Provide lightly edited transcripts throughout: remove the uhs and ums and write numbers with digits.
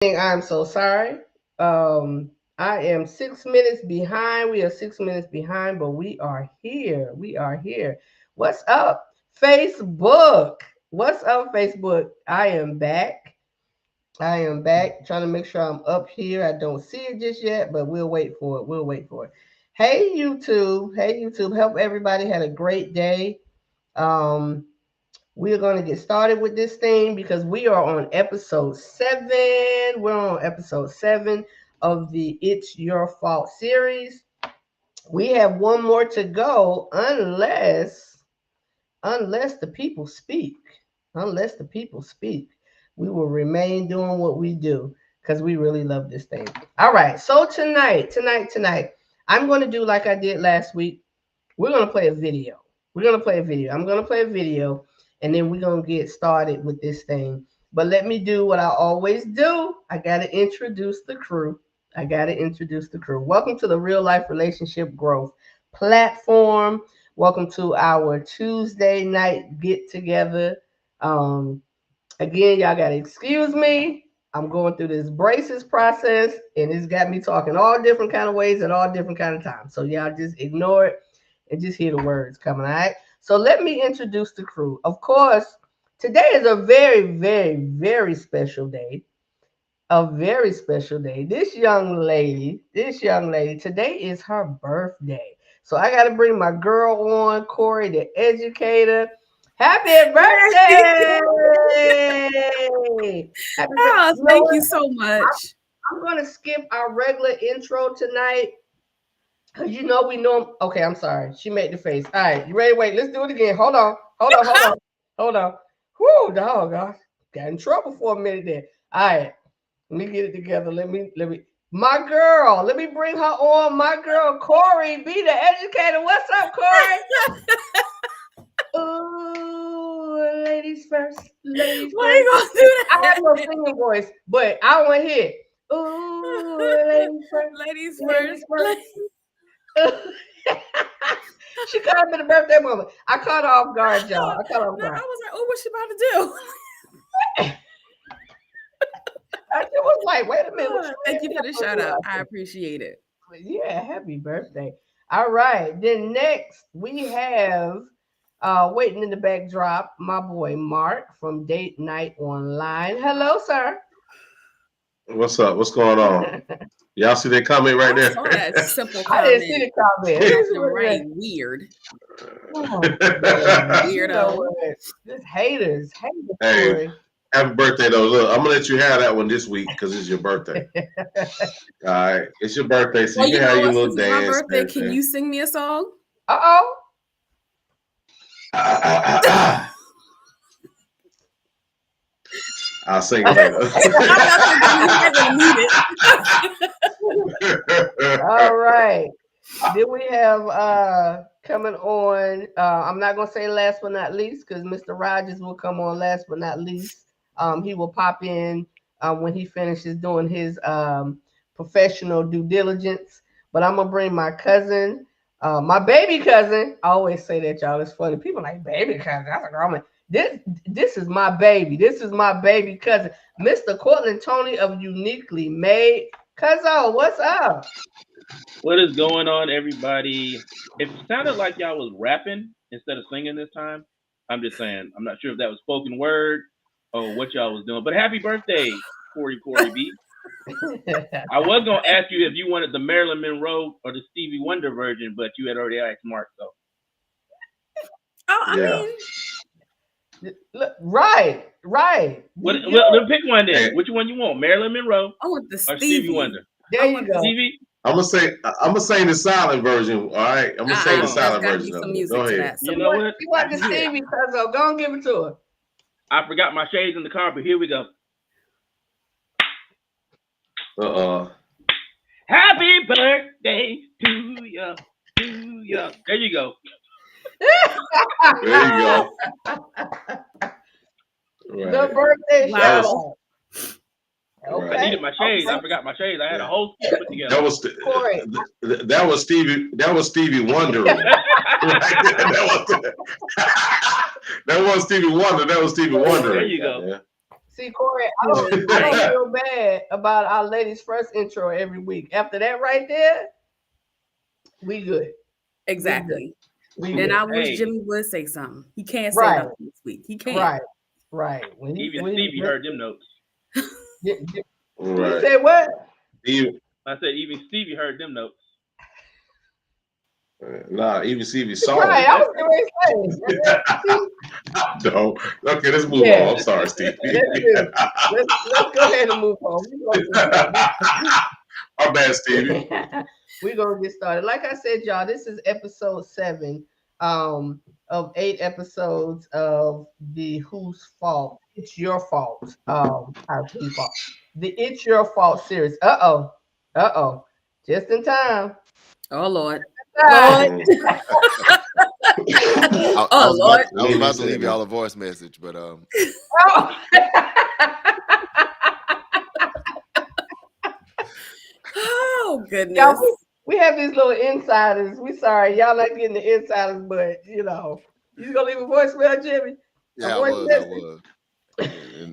I'm so sorry. I am 6 minutes behind. We are 6 minutes behind, but we are here. We are here. What's up, Facebook? What's up, Facebook? I am back. I am back. Trying to make sure I'm up here. I don't see it just yet, but we'll wait for it. We'll wait for it. Hey, YouTube. Hey, YouTube. Hope everybody had a great day. Um, we're going to get started with this thing because we are on episode 7. We're on episode 7 of the It's Your Fault series. We have one more to go unless the people speak. Unless the people speak, we will remain doing what we do because we really love this thing. All right. So tonight, I'm going to do like I did last week. We're going to play a video. We're going to play a video. I'm going to play a video and then we're going to get started with this thing. But let me do what I always do. I got to introduce the crew. Welcome to the Real Life Relationship Growth platform. Welcome to our Tuesday night get together. Um, Again, y'all got to excuse me. I'm going through this braces process and it's got me talking all different kind of ways at all different kind of times. So y'all just ignore it and just hear the words coming. All right. So let me introduce the crew. Of course, today is a very, very, very special day. A very special day. This young lady, today is her birthday. So I got to bring my girl on, Corey, the educator. Happy birthday! Happy birthday. Oh, thank you so much. I'm going to skip our regular intro tonight. Cause we know. Okay, I'm sorry. She made the face. All right, you ready? Wait, let's do it again. Hold on. Whoo, dog, I got in trouble for a minute there. All right, let me get it together. Let me. My girl, let me bring her on. My girl, Corey, be the educator. What's up, Corey? Ooh, ladies first. Ladies Why are you first. gonna do I have that? no singing voice, but I want to hear. Ooh, ladies first. Ladies Ladies first. first. She caught up in the birthday moment. I caught her off guard, y'all. I caught her off No, I guard. was like, oh, what's she about to do? I was like, wait a minute. What you Thank you mean? for the shout out. I appreciate it. Yeah, happy birthday. All right. Then next we have waiting in the backdrop, my boy Mark from Date Night Online. Hello, sir. What's up? What's going on? Y'all see that comment right I there? saw that simple I didn't see comment. the comment. Captain Ray, weird. Oh, you know Weirdo. what? Just haters. Hey, Corey. happy birthday though. Look, I'm gonna let you have that one this week because it's your birthday. All right, it's your birthday, so Well, you you can have know your what? little Since it's my dance. birthday, can you sing me a song? Uh-oh. I'll sing it later. All right. Then we have coming on. I'm not gonna say last but not least because Mr. Rogers will come on last but not least. He will pop in when he finishes doing his professional due diligence. But I'm gonna bring my cousin, my baby cousin. I always say that, y'all. It's funny. People like baby cousin. That's a girl. This is my baby. This is my baby cousin, Mr. Cortland Tony of Uniquely Made. Cuzzo, what's up? What is going on, everybody? It sounded like y'all was rapping instead of singing this time. I'm just saying. I'm not sure if that was spoken word or what y'all was doing. But happy birthday, Corey B. I was gonna ask you if you wanted the Marilyn Monroe or the Stevie Wonder version, but you had already asked Mark, so. Oh, I Yeah. mean, Right. Well, pick one then. Which one you want, Marilyn Monroe I want the or Stevie Wonder? There you go. Stevie. I'm gonna sing the silent version. All right, I'm gonna sing the there's silent got to be version. some Of it. music Go to ahead. that. You know what? You want the Stevie Cuzzo? Go and give it to her. I forgot my shades in the car, but here we go. Happy birthday to you. There you go. There you go. The Right. birthday Wow. shout. Okay. I needed my shades. I forgot my shades. I had a whole thing put together. Corey. That was Stevie Wonder. Right? That was Stevie Wonder. That was Stevie Wonder. There you go. Yeah. See, Corey, I don't feel bad about our ladies' first intro every week. After that, right there, we good. Exactly. We Then good. I wish Hey. Jimmy would say something. He can't say Right. nothing this week. He can't. Right. When Even Stevie heard them notes. You Right. say what? Even, I said even Stevie heard them notes. nah, even Stevie saw Right. it. I was going to say. No. Okay, let's move Yeah. on. I'm sorry, Stevie. Let's go ahead and move on. Our bad, Stevie. We're gonna get started. Like I said, y'all, this is episode 7 of 8 episodes of the Whose Fault? It's Your Fault. Our fault. The It's Your Fault series. Uh-oh. Just in time. Oh Lord. Lord. Oh Lord. I was about to leave y'all a voice message, but Oh. Oh goodness. Y'all, we have these little insiders. We sorry, y'all not getting the insiders, but you know, you gonna leave a voicemail, Jimmy? yeah, I voice was. message?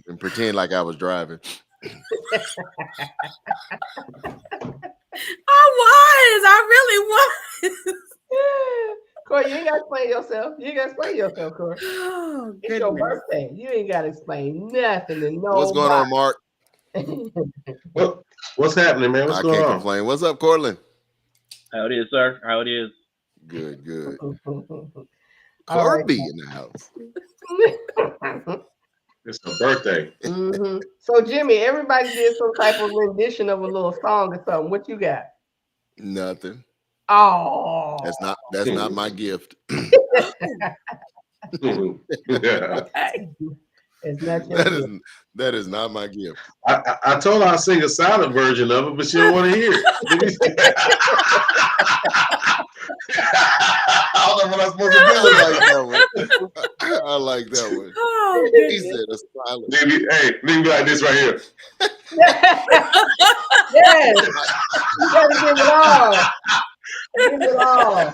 And pretend like I was driving. I really was. Corey, you ain't gotta explain yourself. Corey. Oh It's your goodness. birthday. You ain't gotta explain nothing to nobody. What's going on, Mark? What's happening, man? What's I going can't on? complain. What's up, Cortland? How it is, sir? How it is? Good. All right. Corby in the house. It's her birthday. Mhm. So Jimmy, everybody did some type of rendition of a little song or something. What you got? Nothing. Oh, That's not my gift. Yeah. it's not your gift. That is not my gift. I told her I'd sing a silent version of it, but she don't want to hear it. I don't know what I'm supposed to do. I like that one. Oh He goodness. said a silent. Leave me like this right here. Yes, you gotta give it all. Give it all.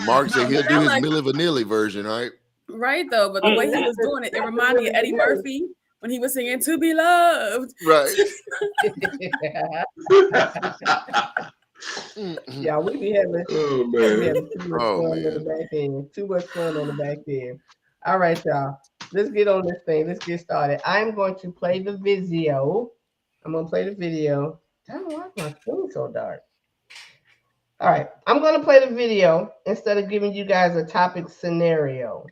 Mark said he'll do his Like- Milli Vanilli version, right? Right though, but the way he was doing it, it reminded me of Eddie Murphy when he was singing "To Be Loved." Right. Yeah, we be having Oh we man. having too much Oh, fun on the man. back end. Too much fun on the back end. All right, y'all. Let's get on this thing. Let's get started. I'm going to play the video. I'm gonna play the video. I don't know why my screen so dark. All right, I'm gonna play the video instead of giving you guys a topic scenario.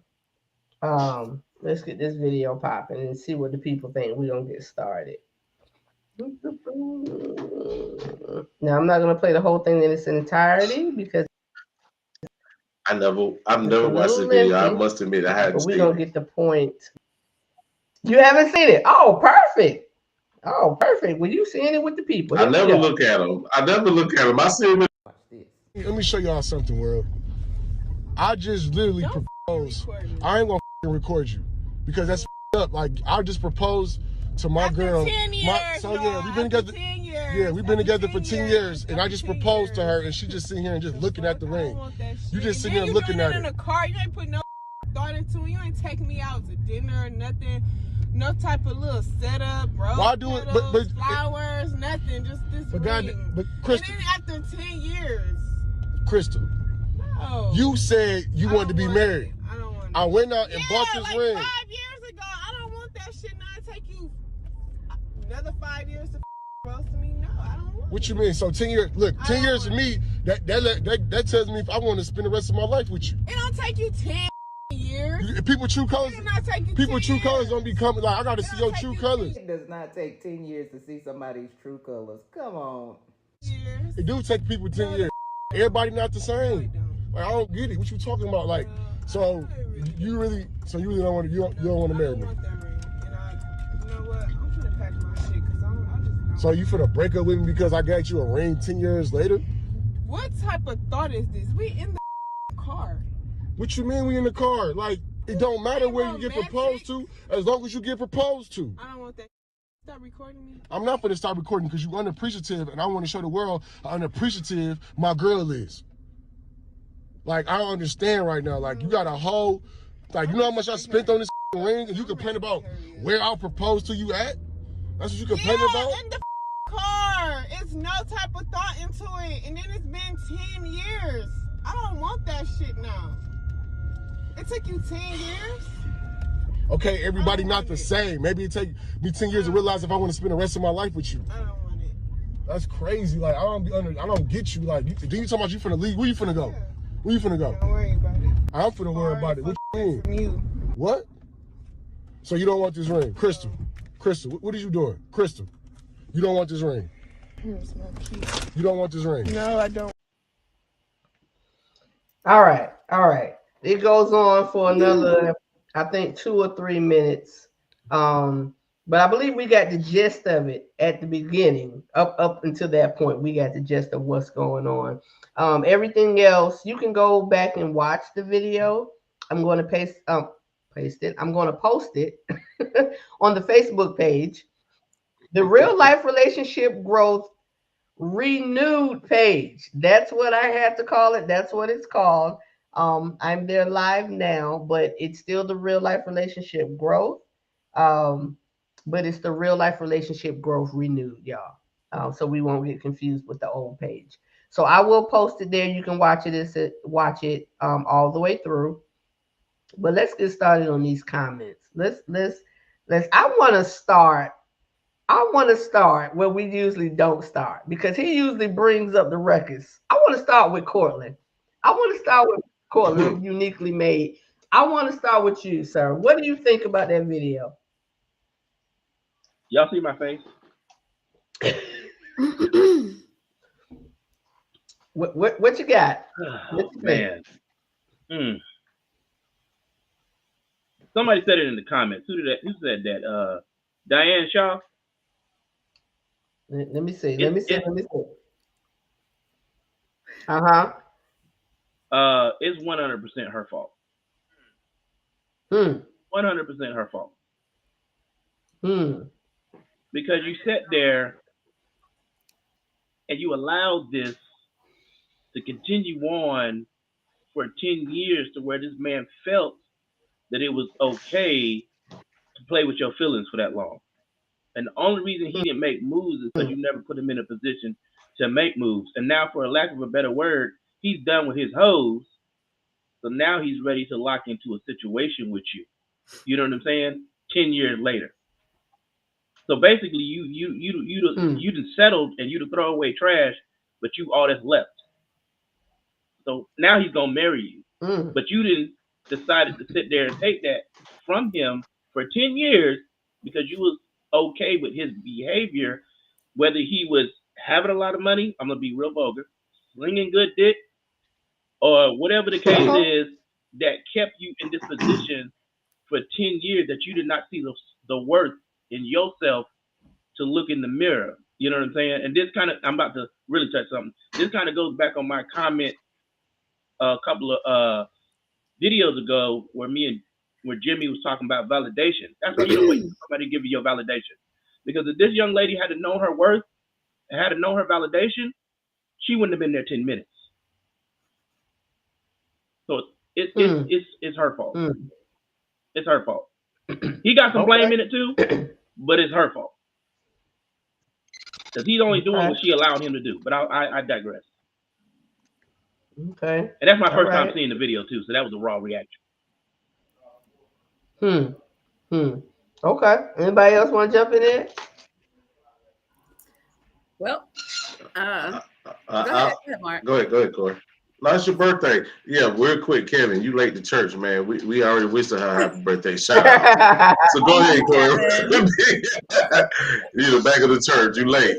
Let's get this video popping and see what the people think. We're gonna get started. Now I'm not gonna play the whole thing in its entirety because I've never a watched this little video. I lengthy, must admit I hadn't but we're seen gonna it. get the point. You haven't seen it? Oh, perfect. Oh, perfect. Well, you seeing it with the people. I Here we never go. look at them. I see them. Let me show y'all something, world. I just literally proposed. I ain't gonna record you because that's up. Like I just proposed to my girl. 10 years, We've been together. 10 years. Yeah, we've been together for 10 years, and I After just 10 proposed to years. her, and she just sitting here and just looking at the I don't ring. want that You shit. just sitting Then there you looking doing at it in it. a car. You ain't put no thought into it. You ain't taking me out to dinner or nothing. No type of little setup, bro. Why do it- but- flowers, nothing. Just this But ring. but And Crystal, then after 10 years, Crystal, no. you said you I wanted to don't be want married. it. I don't want it. I went out and bought this like ring. 5 years ago. I don't want that shit. Now it take you another 5 years to propose to me. No, I don't want What you it. mean? So 10 years? Look, I 10 don't years for want me. That tells me if I want to spend the rest of my life with you. It don't take you 10 years. People true colors. It do not take you People 10 true years. colors don't be coming. Like I got to It see don't your take true you colors. It does not take 10 years to see somebody's true colors. Come on. Years. It do take people 10 years. Everybody not the same. Like I don't get it. What you talking about? Like, so you really don't want to you don't want to marry me. I don't want that ring. And you know what? I'm trying to pack my shit because I just don't. So you finna break up with me because I got you a ring 10 years later? What type of thought is this? We in the car. What you mean we in the car? Like it don't matter Ain't where you get romantic. proposed to, as long as you get proposed to. I don't want that. Stop recording me. I'm not gonna stop recording because you unappreciative, and I want to show the world how unappreciative my girl is. Like I don't understand right now. Like you got a whole, like you know how much I spent on this. ring and you complain about where I'll propose to you at? That's what you complain about? In the car. It's no type of thought into it. And then it's been 10 years. I don't want that shit now. It took you 10 years? Okay, everybody not the same. Maybe it take me 10 years to realize if I want to spend the rest of my life with you. I don't want it. That's crazy. Like, I don't get you. Like, then you talking about you finna leave. Where you finna go? Where you finna go? Don't worry about it. I'm finna worry about it. What you mean? From you. What? So you don't want this ring? Crystal, what are you doing? Crystal, you don't want this ring? Here's my key. You don't want this ring? No, I don't. All right. It goes on for another, I think, 2 or 3 minutes. But I believe we got the gist of it at the beginning. Up until that point, we got the gist of what's going on. Everything else, you can go back and watch the video. I'm going to paste it. I'm going to post it on the Facebook page. The Real Life Relationship Growth Renewed page. That's what I had to call it. That's what it's called. I'm there live now, but it's still the Real Life Relationship Growth. But it's the Real Life Relationship Growth Renewed, y'all. So we won't get confused with the old page. So I will post it there. You can watch it all the way through. But let's get started on these comments. I want to start where we usually don't start, because he usually brings up the records. I want to start with Cortland. Uniquely Made. I want to start with you, sir. What do you think about that video? Y'all see my face? What you got? Oh, man. Somebody said it in the comments. Who said that? Diane Shaw? Let me see. It's 100% her fault. 100% her fault. Because you sat there and you allowed this to continue on for 10 years, to where this man felt that it was okay to play with your feelings for that long. And the only reason he didn't make moves is because you never put him in a position to make moves. And now, for a lack of a better word, he's done with his hoes. So now he's ready to lock into a situation with you. You know what I'm saying? 10 years later. So basically, you done settled and you done throw away trash, but you all that's left. So now he's gonna marry you, but you didn't decided to sit there and take that from him for 10 years because you was okay with his behavior, whether he was having a lot of money. I'm gonna be real vulgar, slinging good dick, or whatever the case is that kept you in this position for 10 years, that you did not see the worth in yourself to look in the mirror. You know what I'm saying? And this kind of, I'm about to really touch something. This kind of goes back on my comment a couple of videos ago where Jimmy was talking about validation. That's why you don't wait for somebody to give you your validation. Because if this young lady had to know her worth and had to know her validation, she wouldn't have been there 10 minutes. So it's her fault. It's her fault. He got some blame in it too, but it's her fault. Because he's only doing what she allowed him to do. But I digress. Okay. And that's my first time seeing the video too, so that was a raw reaction. Okay. Anybody else want to jump in there? Well, go ahead, Mark. Go ahead, Corey. No, it's your birthday. Yeah, real quick, Kevin, you late to church, man. We already wished her happy birthday. Shout out. So go ahead, Corey. You're the back of the church. You late.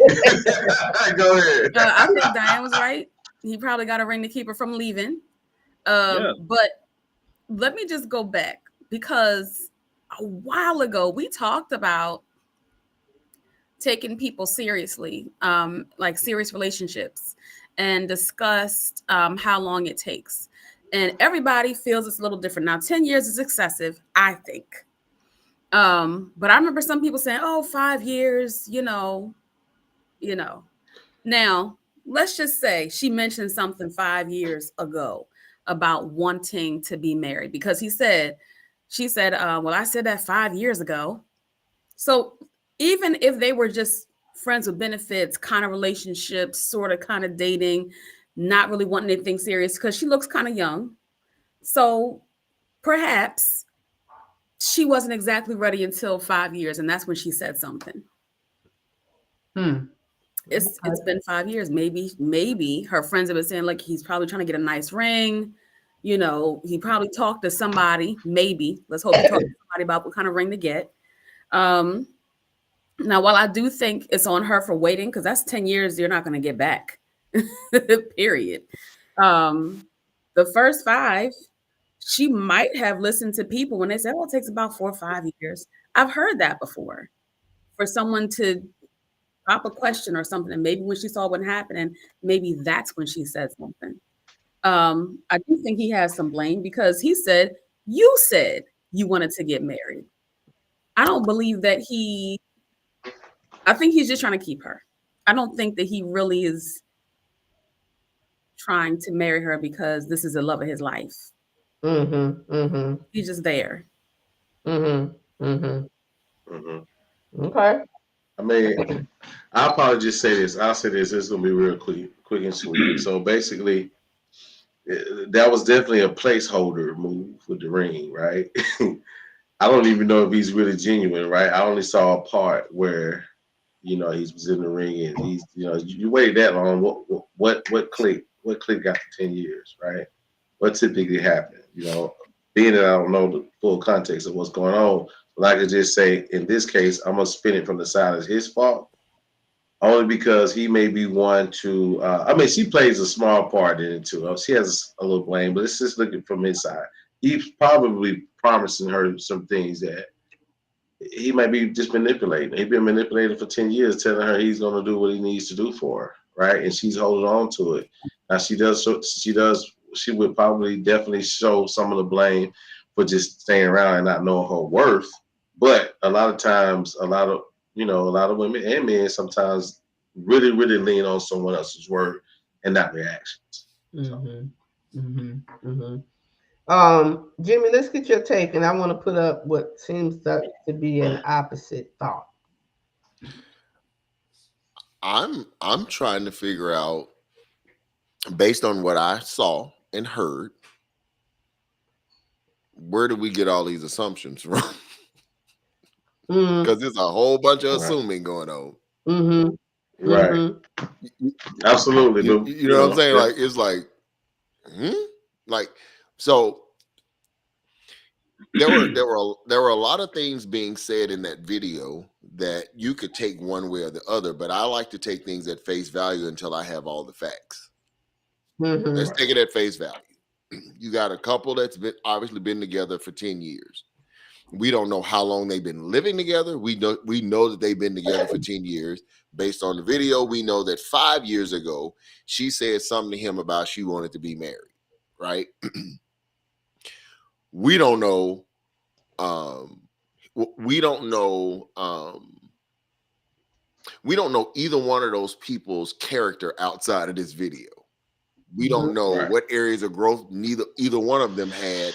Go ahead. I think Diane was right. He probably got a ring to keep her from leaving. But let me just go back, because a while ago we talked about taking people seriously, like serious relationships, and discussed how long it takes. And everybody feels it's a little different. Now, 10 years is excessive, I think. But I remember some people saying, 5 years, you know. Now, let's just say she mentioned something 5 years ago about wanting to be married, because he said She said, well, I said that 5 years ago. So even if they were just friends with benefits, kind of relationships, sort of kind of dating, not really wanting anything serious, because she looks kind of young. So perhaps she wasn't exactly ready until 5 years, and that's when she said something. It's been 5 years. Maybe her friends have been saying, like, he's probably trying to get a nice ring. You know, he probably talked to somebody. Maybe, let's hope he talked to somebody about what kind of ring to get. Now, while I do think it's on her for waiting, because that's 10 years you're not going to get back, period. The first 5, she might have listened to people when they said, well, it takes about 4 or 5 years. I've heard that before, for someone to pop a question or something, and maybe when she saw what happened, maybe that's when she said something. I do think he has some blame, because he said, you said you wanted to get married. I don't believe that I think he's just trying to keep her. I don't think that he really is trying to marry her because this is the love of his life. He's just there. Okay. I mean, I'll probably just say this. I'll say this. This is gonna be real quick and sweet. So basically, that was definitely a placeholder move with the ring, right? I don't even know if he's really genuine, right? I only saw a part where, he was in the ring, and he's, you waited that long. What clicked? What clicked after 10 years, right? What typically happened? Being that I don't know the full context of what's going on, but I could just say, in this case, I'm gonna spin it from the side as his fault, only because he may be one to. She plays a small part in it too. She has a little blame, but it's just looking from inside. He's probably promising her some things that he might be just manipulating. He's been manipulating for 10 years, telling her he's going to do what he needs to do for her, right? And she's holding on to it. Now she would probably definitely show some of the blame for just staying around and not knowing her worth. But a lot of times, a lot of women and men sometimes really, really lean on someone else's word and not their actions. Jimmy, let's get your take, and I want to put up what seems to be an opposite thought. I'm trying to figure out, based on what I saw and heard, where do we get all these assumptions from? Because there's a whole bunch of assuming going on. Right. Absolutely. You know what I'm saying? Like, it's like, so there were a lot of things being said in that video that you could take one way or the other, but I like to take things at face value until I have all the facts. Let's take it at face value. You got a couple that's obviously been together for 10 years. We don't know how long they've been living together. We know that they've been together for 10 years. Based on the video, we know that 5 years ago, she said something to him about she wanted to be married, right? We don't know. We don't know either one of those people's character outside of this video. We don't know what areas of growth either one of them had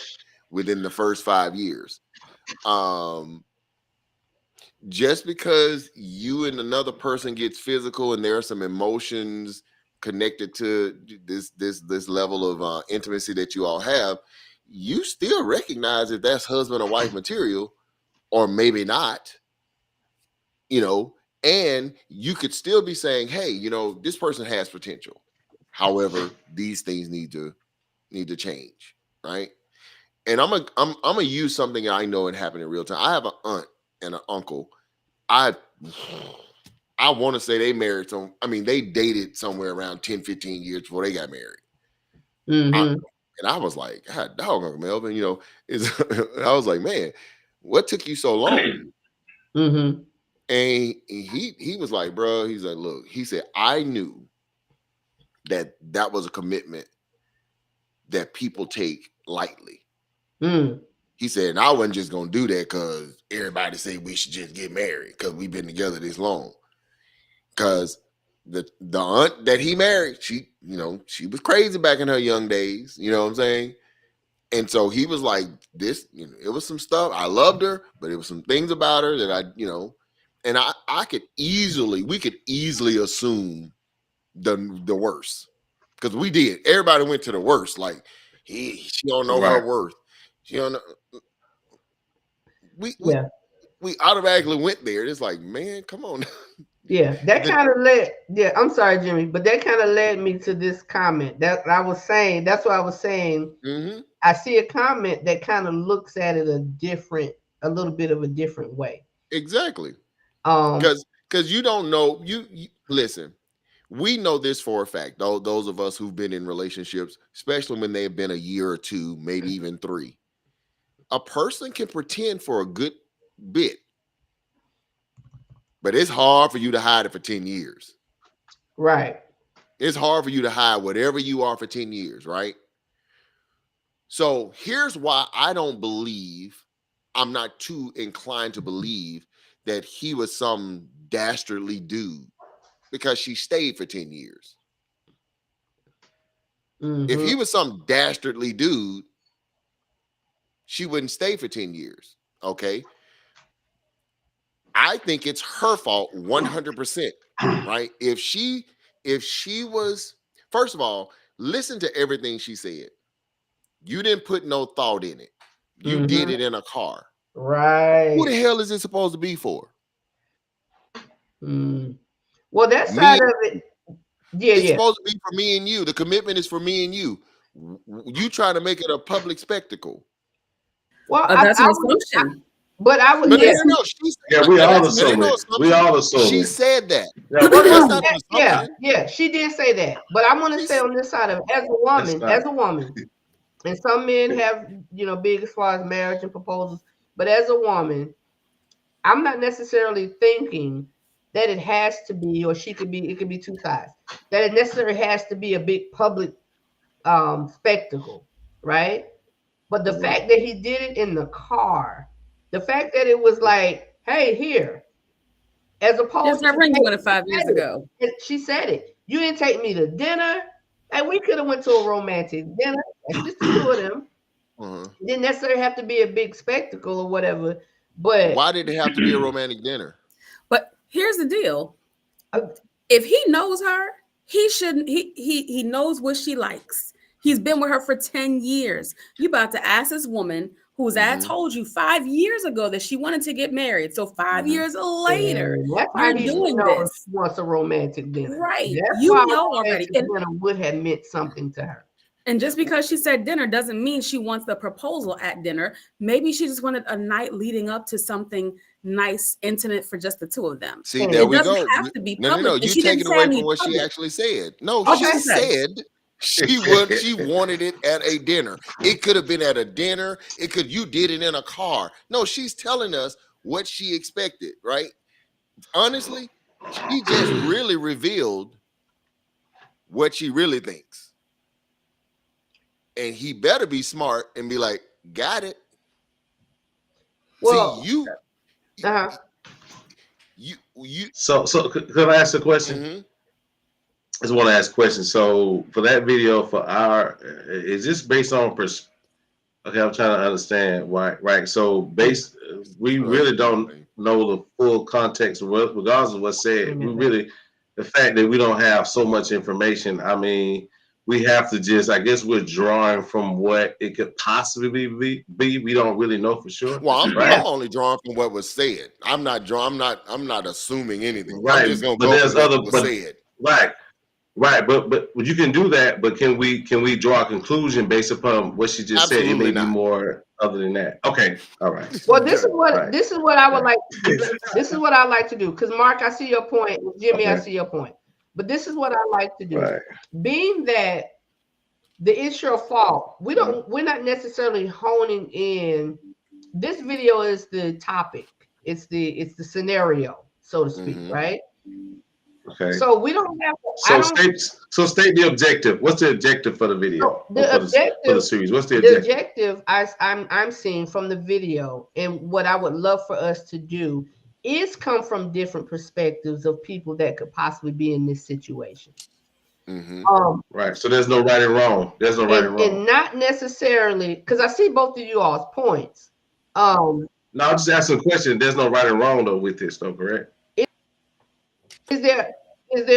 within the first 5 years. Just because you and another person gets physical and there are some emotions connected to this level of intimacy that you all have, you still recognize if that's husband or wife material, or maybe not, and you could still be saying, hey, this person has potential. However, these things need to change, right? And I'm gonna use something I know it happened in real time. I have an aunt and an uncle. I want to say they married they dated somewhere around 10, 15 years before they got married. And I was like, God dog, Uncle Melvin, I was like, man, what took you so long? And he was like, bro, he's like, look, he said, I knew that was a commitment that people take lightly. He said, and I wasn't just gonna do that because everybody say we should just get married because we've been together this long. Because the aunt that he married, she was crazy back in her young days, you know what I'm saying? And so he was like, this, you know, it was some stuff. I loved her, but it was some things about her that I, you know, and we could easily assume the worst. Because we did. Everybody went to the worst. Like, she don't know her worth. She don't know. We automatically went there. It's like, man, come on. Yeah, that kind of I'm sorry, Jimmy, but that kind of led me to this comment that I was saying. That's what I was saying. Mm-hmm. I see a comment that kind of looks at it a little bit of a different way. Exactly. Because you don't know, you listen, we know this for a fact, though, those of us who've been in relationships, especially when they've been a year or two, maybe even 3. A person can pretend for a good bit, but it's hard for you to hide it for 10 years. Right. It's hard for you to hide whatever you are for 10 years, right? So here's why I'm not too inclined to believe that he was some dastardly dude, because she stayed for 10 years. Mm-hmm. If he was some dastardly dude, she wouldn't stay for 10 years. Okay. I think it's her fault 100%, right? If she was, first of all, listen to everything she said. You didn't put no thought in it. You did it in a car. Right. Who the hell is it supposed to be for? Well, that side of it, it's supposed to be for me and you. The commitment is for me and you. You trying to make it a public spectacle. Well, that's an assumption. But I would. We all assume it. We all assume she it. said that. Yeah, she did say that. But I want to say on this side of it, as a woman, and some men have, you know, big as far as marriage and proposals. But as a woman, I'm not necessarily thinking that it has to be, or it could be two sides. That it necessarily has to be a big public spectacle, right? But the fact that he did it in the car, the fact that it was like, hey, here, as opposed to ring you went 5 years ago. She said it. You didn't take me to dinner. And we could have went to a romantic dinner. It's just the two of them. It didn't necessarily have to be a big spectacle or whatever. But why did it have to be a romantic dinner? But here's the deal. If he knows her, he shouldn't. He knows what she likes. He's been with her for 10 years. You about to ask this woman who's I told you 5 years ago that she wanted to get married. So 5 years later, you're doing this. Wants a romantic dinner, right? That's you know already. Dinner would have meant something to her. And just because she said dinner doesn't mean she wants the proposal at dinner. Maybe she just wanted a night leading up to something nice, intimate for just the two of them. See, there we go. Have to be no. You take it away from what she actually said. No, she said she wanted it at a dinner. It could have been at a dinner. You did it in a car. No, she's telling us what she expected, right? Honestly, she just really revealed what she really thinks. And he better be smart and be like, got it. Well, see, So could I ask a question? I just want to ask a question. So for that video, is this based on okay, I'm trying to understand why, right? So we really don't know the full context of what, regardless of what's said. We really, the fact that we don't have so much information, I mean, we have to just, I guess we're drawing from what it could possibly be. We don't really know for sure. Well, I'm only drawing from what was said. I'm not assuming anything. Right. I'm just gonna but go there's other what was said. Right. But you can do that, but can we draw a conclusion based upon what she just Absolutely said? It may not. be more other than that. Okay. All right. Well, this is what I would like to do. This is what I like to do. Because Mark, I see your point. Jimmy, I see your point. But this is what I like to do. Right. Being that the issue of fault, we're not necessarily honing in. This video is the topic. It's the scenario, so to speak, right? Okay. So we don't have to, state the objective. What's the objective for the video? The objective for the series. What's the objective? objective? The objective I'm seeing from the video, and what I would love for us to do is come from different perspectives of people that could possibly be in this situation. Right. So there's no right and wrong. There's no right and wrong. And not necessarily, because I see both of you all's points. No, I'm just asking a question. There's no right and wrong though with this, though, correct? Is there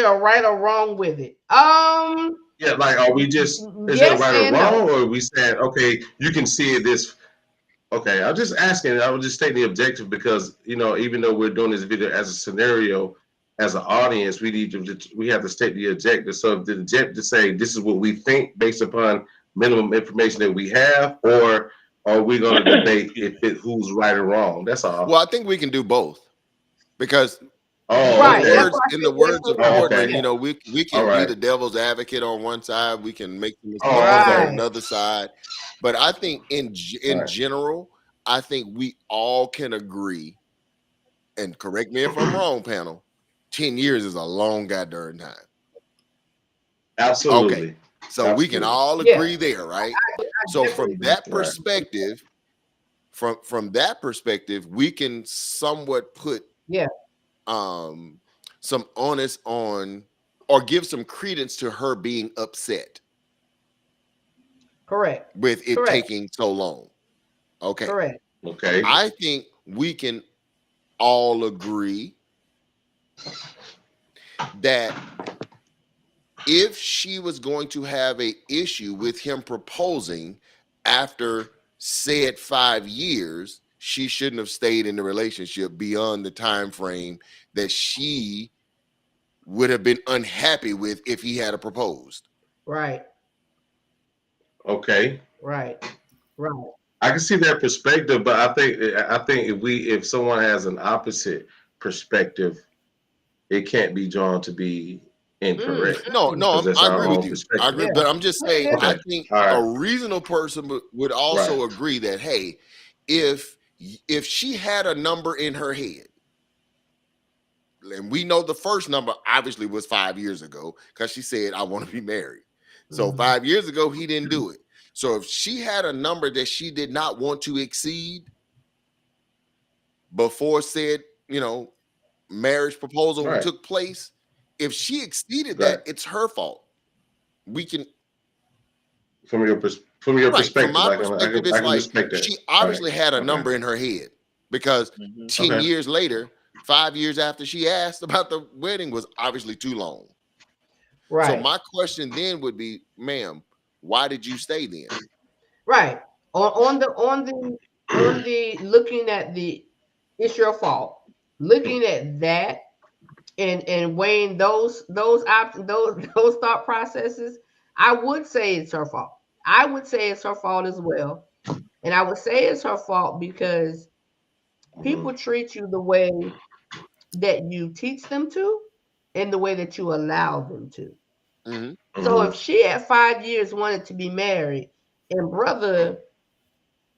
a right or wrong with it? Yeah, like are we just is there a right or wrong, or are we saying okay, you can see it this? Okay, I'm just asking. I was just stating the objective because even though we're doing this video as a scenario, as an audience, we have to state the objective. So the objective say this is what we think based upon minimum information that we have, or are we going to debate who's right or wrong? That's all. Well, I think we can do both because in the words of Portland, we can be the devil's advocate on one side, we can make the mistakes on another side. But I think in general, I think we all can agree, and correct me if I'm wrong, panel, 10 years is a long goddamn time. Absolutely. Okay. So we can all agree there, right? So from that perspective, from that perspective, we can somewhat put some onus on or give some credence to her being upset. Correct. With it taking so long. Okay. Correct. Okay. I think we can all agree that if she was going to have an issue with him proposing after said 5 years, she shouldn't have stayed in the relationship beyond the time frame that she would have been unhappy with if he had proposed. Right. Okay. Right. I can see that perspective, but I think if someone has an opposite perspective, it can't be drawn to be incorrect. No, I agree with you. I agree, but I'm just saying, I think a reasonable person would also agree that, hey, if she had a number in her head, and we know the first number obviously was 5 years ago because she said, I want to be married. So 5 years ago, he didn't do it. So if she had a number that she did not want to exceed before said, marriage proposal took place, if she exceeded that, it's her fault. We can, from your perspective, from my perspective, it's like respect that. She obviously had a number in her head because 10 years later, 5 years after she asked about the wedding was obviously too long. Right. So my question then would be, ma'am, why did you stay then? Right. On the looking at the it's your fault. Looking at that and weighing those thought processes, I would say it's her fault. I would say it's her fault as well. And I would say it's her fault because people treat you the way that you teach them to and the way that you allow them to. So if she at 5 years wanted to be married, and brother,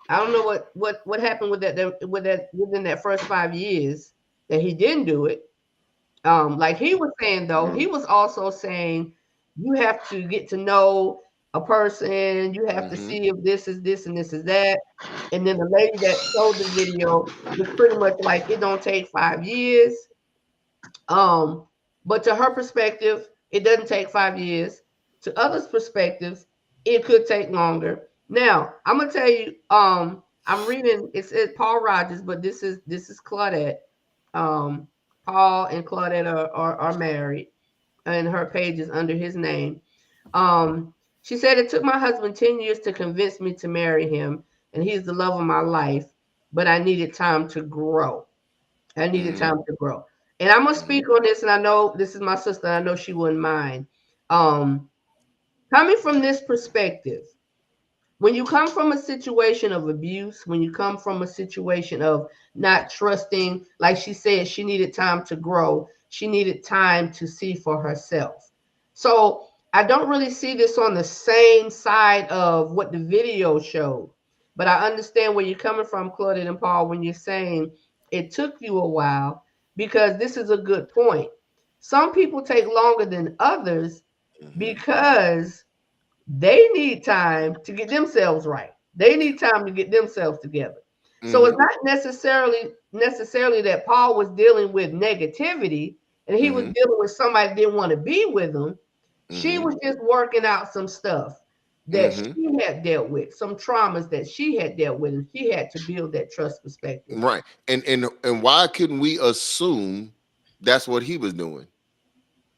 I don't know what happened with that within that first 5 years that he didn't do it. Like he was saying though, he was also saying you have to get to know a person, you have to see if this is this and this is that. And then the lady that showed the video was pretty much like it don't take 5 years. But to her perspective, it doesn't take 5 years. To others' perspectives, it could take longer. Now, I'm gonna tell you, I'm reading. It's Paul Rogers, but this is Claudette. Paul and Claudette are married, and her page is under his name. She said it took my husband 10 years to convince me to marry him, and he's the love of my life. But I needed time to grow. And I'm gonna speak on this, and I know this is my sister. I know she wouldn't mind. Coming from this perspective, when you come from a situation of abuse, when you come from a situation of not trusting, like she said, she needed time to grow. She needed time to see for herself. So I don't really see this on the same side of what the video showed, but I understand where you're coming from, Claudette and Paul, when you're saying it took you a while, because this is a good point. Some people take longer than others because they need time to get themselves right. They need time to get themselves together. So it's not necessarily that Paul was dealing with negativity and he was dealing with somebody that didn't want to be with him. She was just working out some stuff that she had dealt with, some traumas that she had dealt with, and she had to build that trust perspective. Right. And why couldn't we assume that's what he was doing?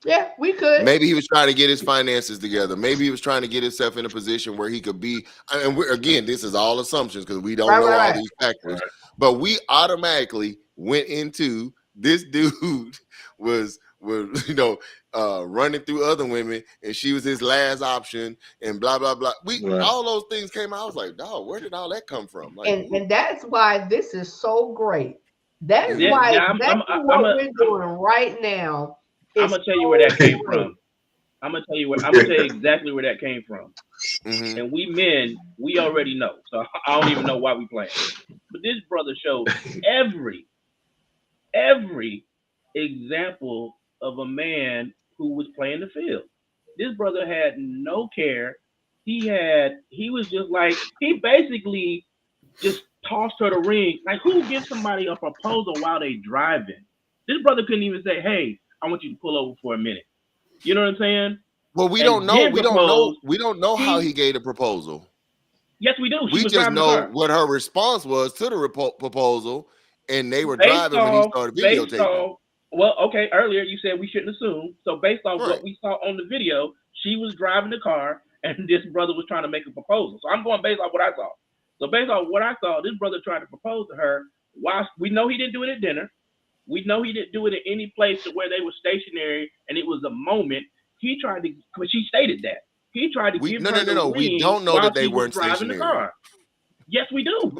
Yeah, we could. Maybe he was trying to get his finances together. Maybe he was trying to get himself in a position where he could be. And again, this is all assumptions because we don't know all these factors. But we automatically went into this dude was running through other women, and she was his last option, and blah blah blah. All those things came out. I was like, dog, where did all that come from? Like, and that's why this is so great. That's why what we're doing right now. I'm gonna tell you where that came from. I'm gonna tell you exactly where that came from. And we men, we already know. So I don't even know why we playing. But this brother showed every example of a man who was playing the field. This brother had no care. He was just like, he basically just tossed her the ring. Like, who gives somebody a proposal while they driving? This brother couldn't even say, hey, I want you to pull over for a minute. You know what I'm saying? Well, we don't know. We don't know how he gave the proposal. Yes, we do. We just know what her response was to the proposal, and they were driving when he started videotaping. Well, okay, earlier you said we shouldn't assume. So based on what we saw on the video, she was driving the car, and this brother was trying to make a proposal. So I'm going based on what I saw. So based on what I saw, this brother tried to propose to her. While we know he didn't do it at dinner. We know he didn't do it at any place where they were stationary and it was a moment. He tried to, but she stated that. He tried to give her the ring. We don't know that they weren't stationary. The car. Yes, we do.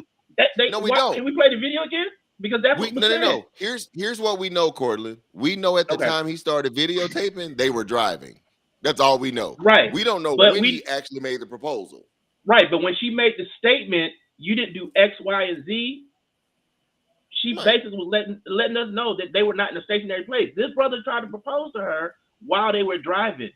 No, we don't. Can we play the video again? Because that's what no. Here's what we know, Cortland. We know at the time he started videotaping, they were driving. That's all we know. Right. We don't know when he actually made the proposal. Right, but when she made the statement, you didn't do X, Y, and Z. She basically was letting us know that they were not in a stationary place. This brother tried to propose to her while they were driving.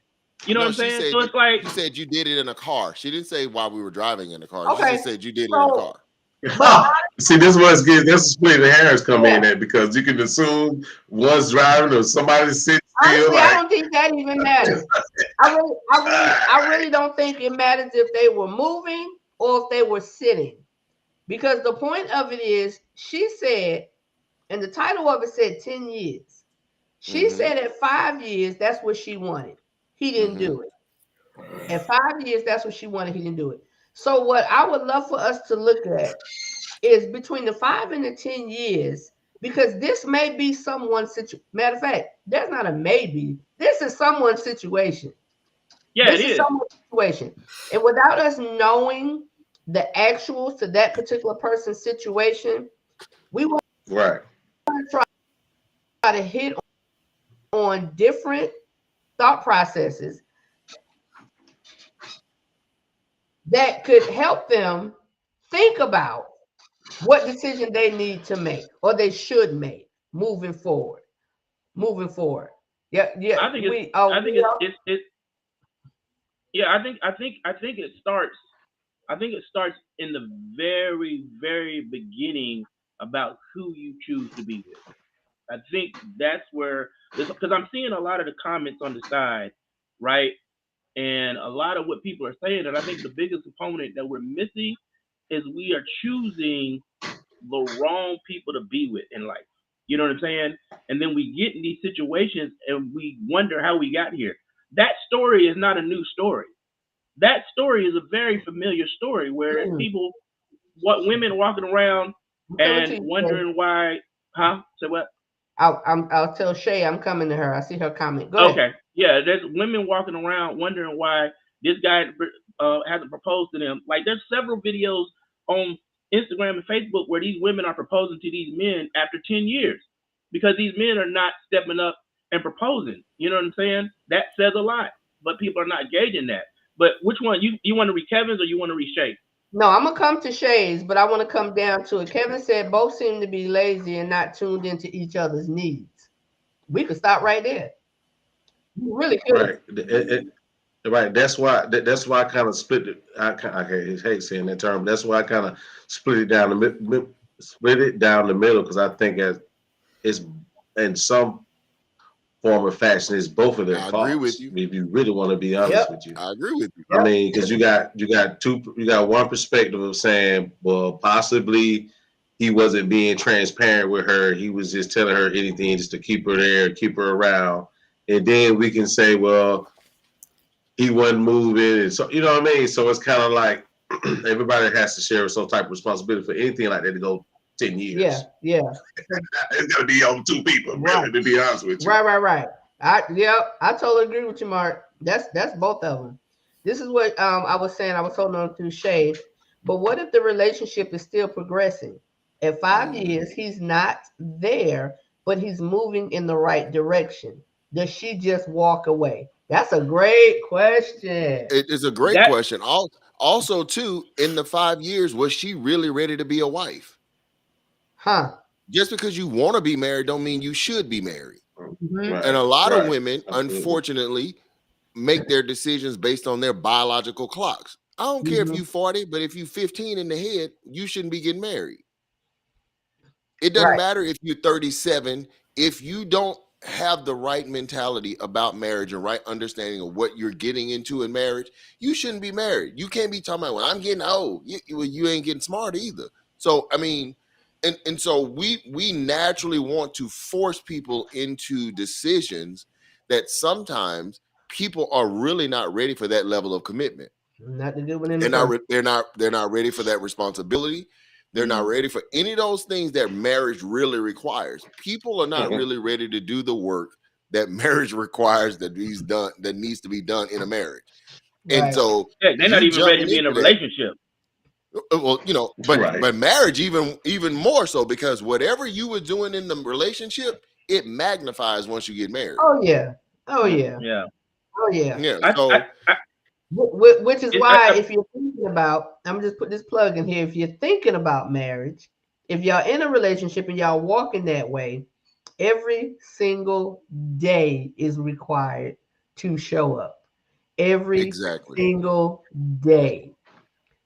You know what I'm saying? So it's like, she said you did it in a car. She didn't say while we were driving in the car. Okay. She just said you did it in a car. See, this was good. That's split the hairs come in there because you can assume one's driving or somebody's sitting still. Honestly, I don't think that even matters. I really don't think it matters if they were moving or if they were sitting. Because the point of it is, she said, and the title of it said 10 years. She said at 5 years, that's what she wanted. He didn't do it. At 5 years, that's what she wanted. He didn't do it. So what I would love for us to look at is between the 5 and the 10 years, because this may be someone's situation. Matter of fact, that's not a maybe. This is someone's situation. Yeah, this is someone's situation. And without us knowing the actuals to that particular person's situation, we want to try to hit on different thought processes that could help them think about what decision they need to make or they should make moving forward. Yeah. I think it starts in the very, very beginning about who you choose to be with. I think that's where, because I'm seeing a lot of the comments on the side, right? And a lot of what people are saying, and I think the biggest component that we're missing is we are choosing the wrong people to be with in life. You know what I'm saying? And then we get in these situations and we wonder how we got here. That story is not a new story. That story is a very familiar story where people, women walking around and wondering why, Say what? I'll tell Shay I'm coming to her. I see her comment. Go ahead. Okay. Yeah, there's women walking around wondering why this guy hasn't proposed to them. Like, there's several videos on Instagram and Facebook where these women are proposing to these men after 10 years because these men are not stepping up and proposing. You know what I'm saying? That says a lot, but people are not gauging that. But which one? You want to read Kevin's or you want to read Shay? No, I'm gonna come to Shay's, but I want to come down to it. Kevin said both seem to be lazy and not tuned into each other's needs. We could stop right there. You really could. Right. That's why I kind of split it. I hate saying that term. That's why I kind of split it down the middle because I think it's in some form or fashion is both of their I faults. agree with you. If you really want to be honest with you. I agree with you. I mean, because you got one perspective of saying, well, possibly he wasn't being transparent with her. He was just telling her anything just to keep her there, keep her around. And then we can say, well, he wasn't moving. And so, you know what I mean? So it's kind of like everybody has to share some type of responsibility for anything like that to go 10 years. Yeah. It's got to be on two people, really, to be honest with you. Right. I totally agree with you, Mark. That's both of them. This is what I was saying. I was holding on to Shay. But what if the relationship is still progressing? At 5 years, he's not there, but he's moving in the right direction. Does she just walk away? That's a great question. It is a great question. Also, too, in the 5 years, was she really ready to be a wife? Just because you want to be married don't mean you should be married. Right, and a lot of women, unfortunately, make their decisions based on their biological clocks. I don't care if you're 40, but if you're 15 in the head, you shouldn't be getting married. It doesn't matter if you're 37. If you don't have the right mentality about marriage and right understanding of what you're getting into in marriage, you shouldn't be married. You can't be talking about, well, I'm getting old. You ain't getting smart either. So, I mean, and so we naturally want to force people into decisions that sometimes people are really not ready for that level of commitment. Not the good one in they're not ready for that responsibility. They're not ready for any of those things that marriage really requires. People are not really ready to do the work that marriage requires that needs to be done in a marriage. And so they're not even ready to be in a relationship. Well, but marriage even more so, because whatever you were doing in the relationship, it magnifies once you get married. Oh yeah. Which is why, if you're thinking about, I'm just put this plug in here. If you're thinking about marriage, if y'all in a relationship and y'all walking that way, every single day is required to show up. Every single day.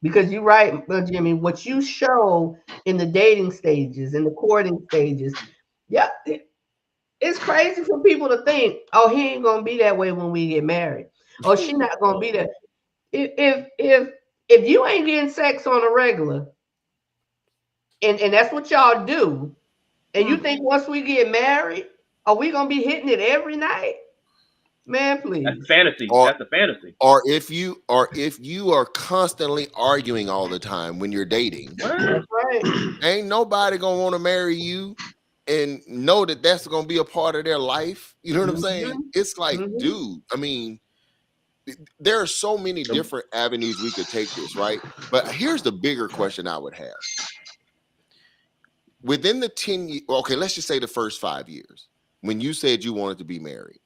Because you're right, Jimmy, what you show in the dating stages, in the courting stages, it's crazy for people to think, oh, he ain't gonna be that way when we get married. Oh, she not gonna be that. If you ain't getting sex on a regular, and that's what y'all do, and you think once we get married, are we gonna be hitting it every night? Man, please. That's fantasy. That's a fantasy. Or if you are constantly arguing all the time when you're dating, that's right. Ain't nobody gonna want to marry you and know that that's gonna be a part of their life. You know what I'm saying? It's like, dude, I mean, there are so many different avenues we could take this, right? But here's the bigger question I would have. Within the 10 years, okay, let's just say the first 5 years, when you said you wanted to be married,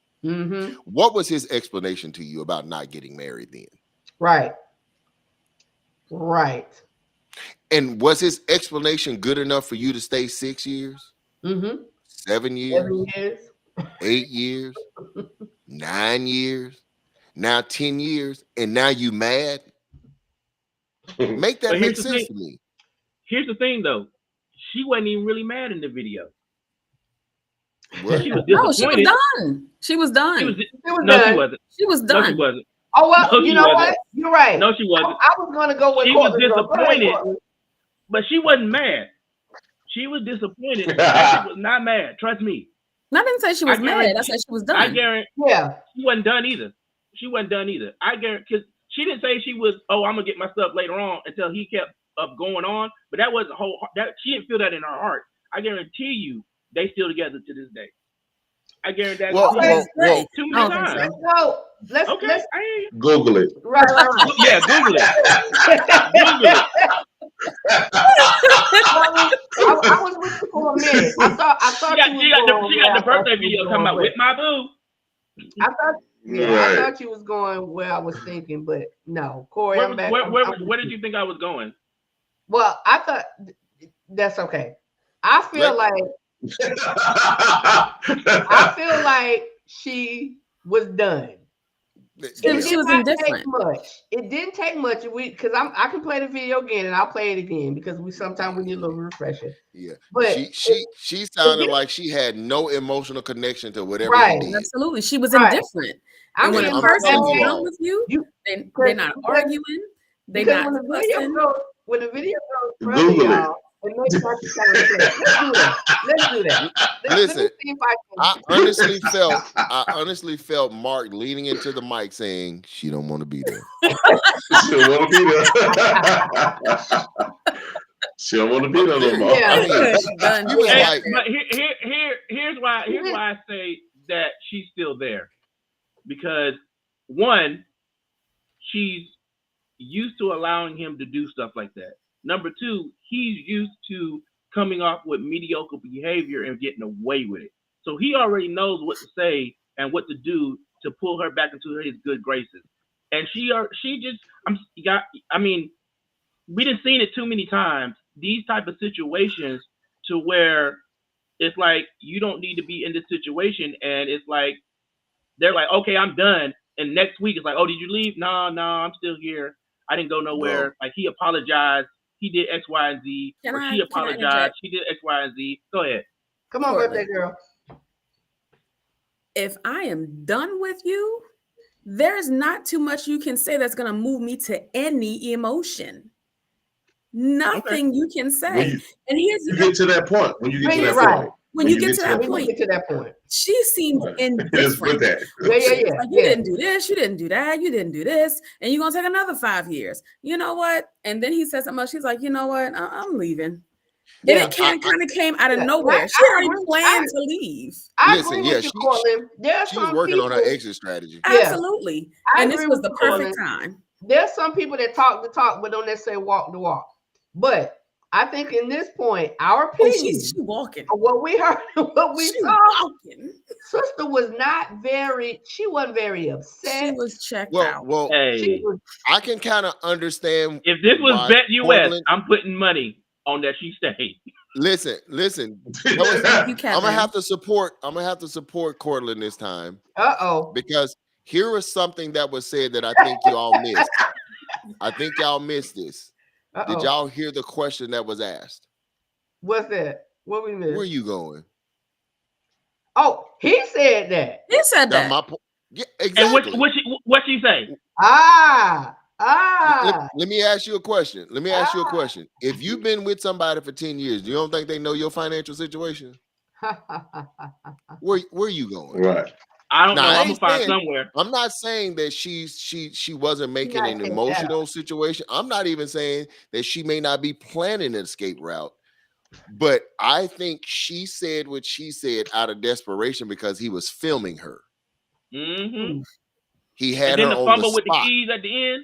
what was his explanation to you about not getting married then? Right. And was his explanation good enough for you to stay 6 years? 7 years? 8 years? 9 years? Now 10 years, and now you mad? Make that make sense to me. Here's the thing, though. She wasn't even really mad in the video. What? She was disappointed. She was done. She wasn't. She was done. No, she wasn't. Oh, well, you know what? You're right. No, she wasn't. I was going to go with she was disappointed, but she wasn't mad. She was disappointed. She was not mad. Trust me. I didn't say she was mad. I said she was done. I guarantee. She wasn't done either. I guarantee, because she didn't say she was, oh, I'm going to get my stuff later on, until he kept up going on. But that wasn't she didn't feel that in her heart. I guarantee you they still together to this day. I guarantee that. Too many times. Let's Google it. Right. Yeah, Google it. I was with you for a minute. I thought she got the birthday video talking about with my boo. I thought you was going where I was thinking, but no, Corey. I'm back. Where did you think I was going? Well, I thought that's okay. I feel like she was done. She was indifferent. It didn't take much. Because I can play the video again and I'll play it again because sometimes we need a little refresher. Yeah, but she sounded like she had no emotional connection to whatever. Right, he did. Absolutely, she was indifferent. And when a person is done with you, they're not arguing. They're not fussing. When the video goes further, y'all, it makes like the Let's do that. Listen, let me see if I honestly felt Mark leaning into the mic saying she don't want to be there. She don't want to be there. She don't want to be there no more. Yeah. But here's why I say that she's still there. Because one, she's used to allowing him to do stuff like that. Number two, he's used to coming off with mediocre behavior and getting away with it. So he already knows what to say and what to do to pull her back into his good graces. And we done seen it too many times. These type of situations to where it's like you don't need to be in this situation, and it's like they're like, okay, I'm done. And next week it's like, oh, did you leave? No, I'm still here. I didn't go nowhere. No. Like he apologized. He did X, Y, and Z. She apologized. She did X, Y, and Z. Go ahead. Come on, birthday girl. If I am done with you, there's not too much you can say that's going to move me to any emotion. Nothing you can say. And here's you get to that point. When you get to that point. When you get to that point, she seemed indifferent. Yeah. Like, you didn't do this, you didn't do that, you didn't do this, and you're gonna take another 5 years. You know what? And then he said something else. She's like, you know what? I'm leaving. And it kind of came out of nowhere. She already planned to leave. Listen, she was working on her exit strategy. Absolutely. And this was the perfect time. There's some people that talk the talk, but don't necessarily walk the walk. But I think in this point, our opinion, she's walking. What we heard, what we saw, walking. Sister was she wasn't very upset. She was checked out. Well, I can kind of understand. If this was Bet US, I'm putting money on that she stayed. Listen. I'm gonna have to support Cortland this time. Because here was something that was said that I think you all missed. I think y'all missed this. Did y'all hear the question that was asked? What's that? What we missed? Where you going? Oh, he said that. He said that. Yeah, exactly. And what she say? Let me ask you a question. If you've been with somebody for 10 years, you don't think they know your financial situation? Where you going? Right. I don't know. I'm gonna find somewhere. I'm not saying that she wasn't making an emotional situation. I'm not even saying that she may not be planning an escape route. But I think she said what she said out of desperation because he was filming her. Mm-hmm. He had her on the fumble spot. With the keys at the end.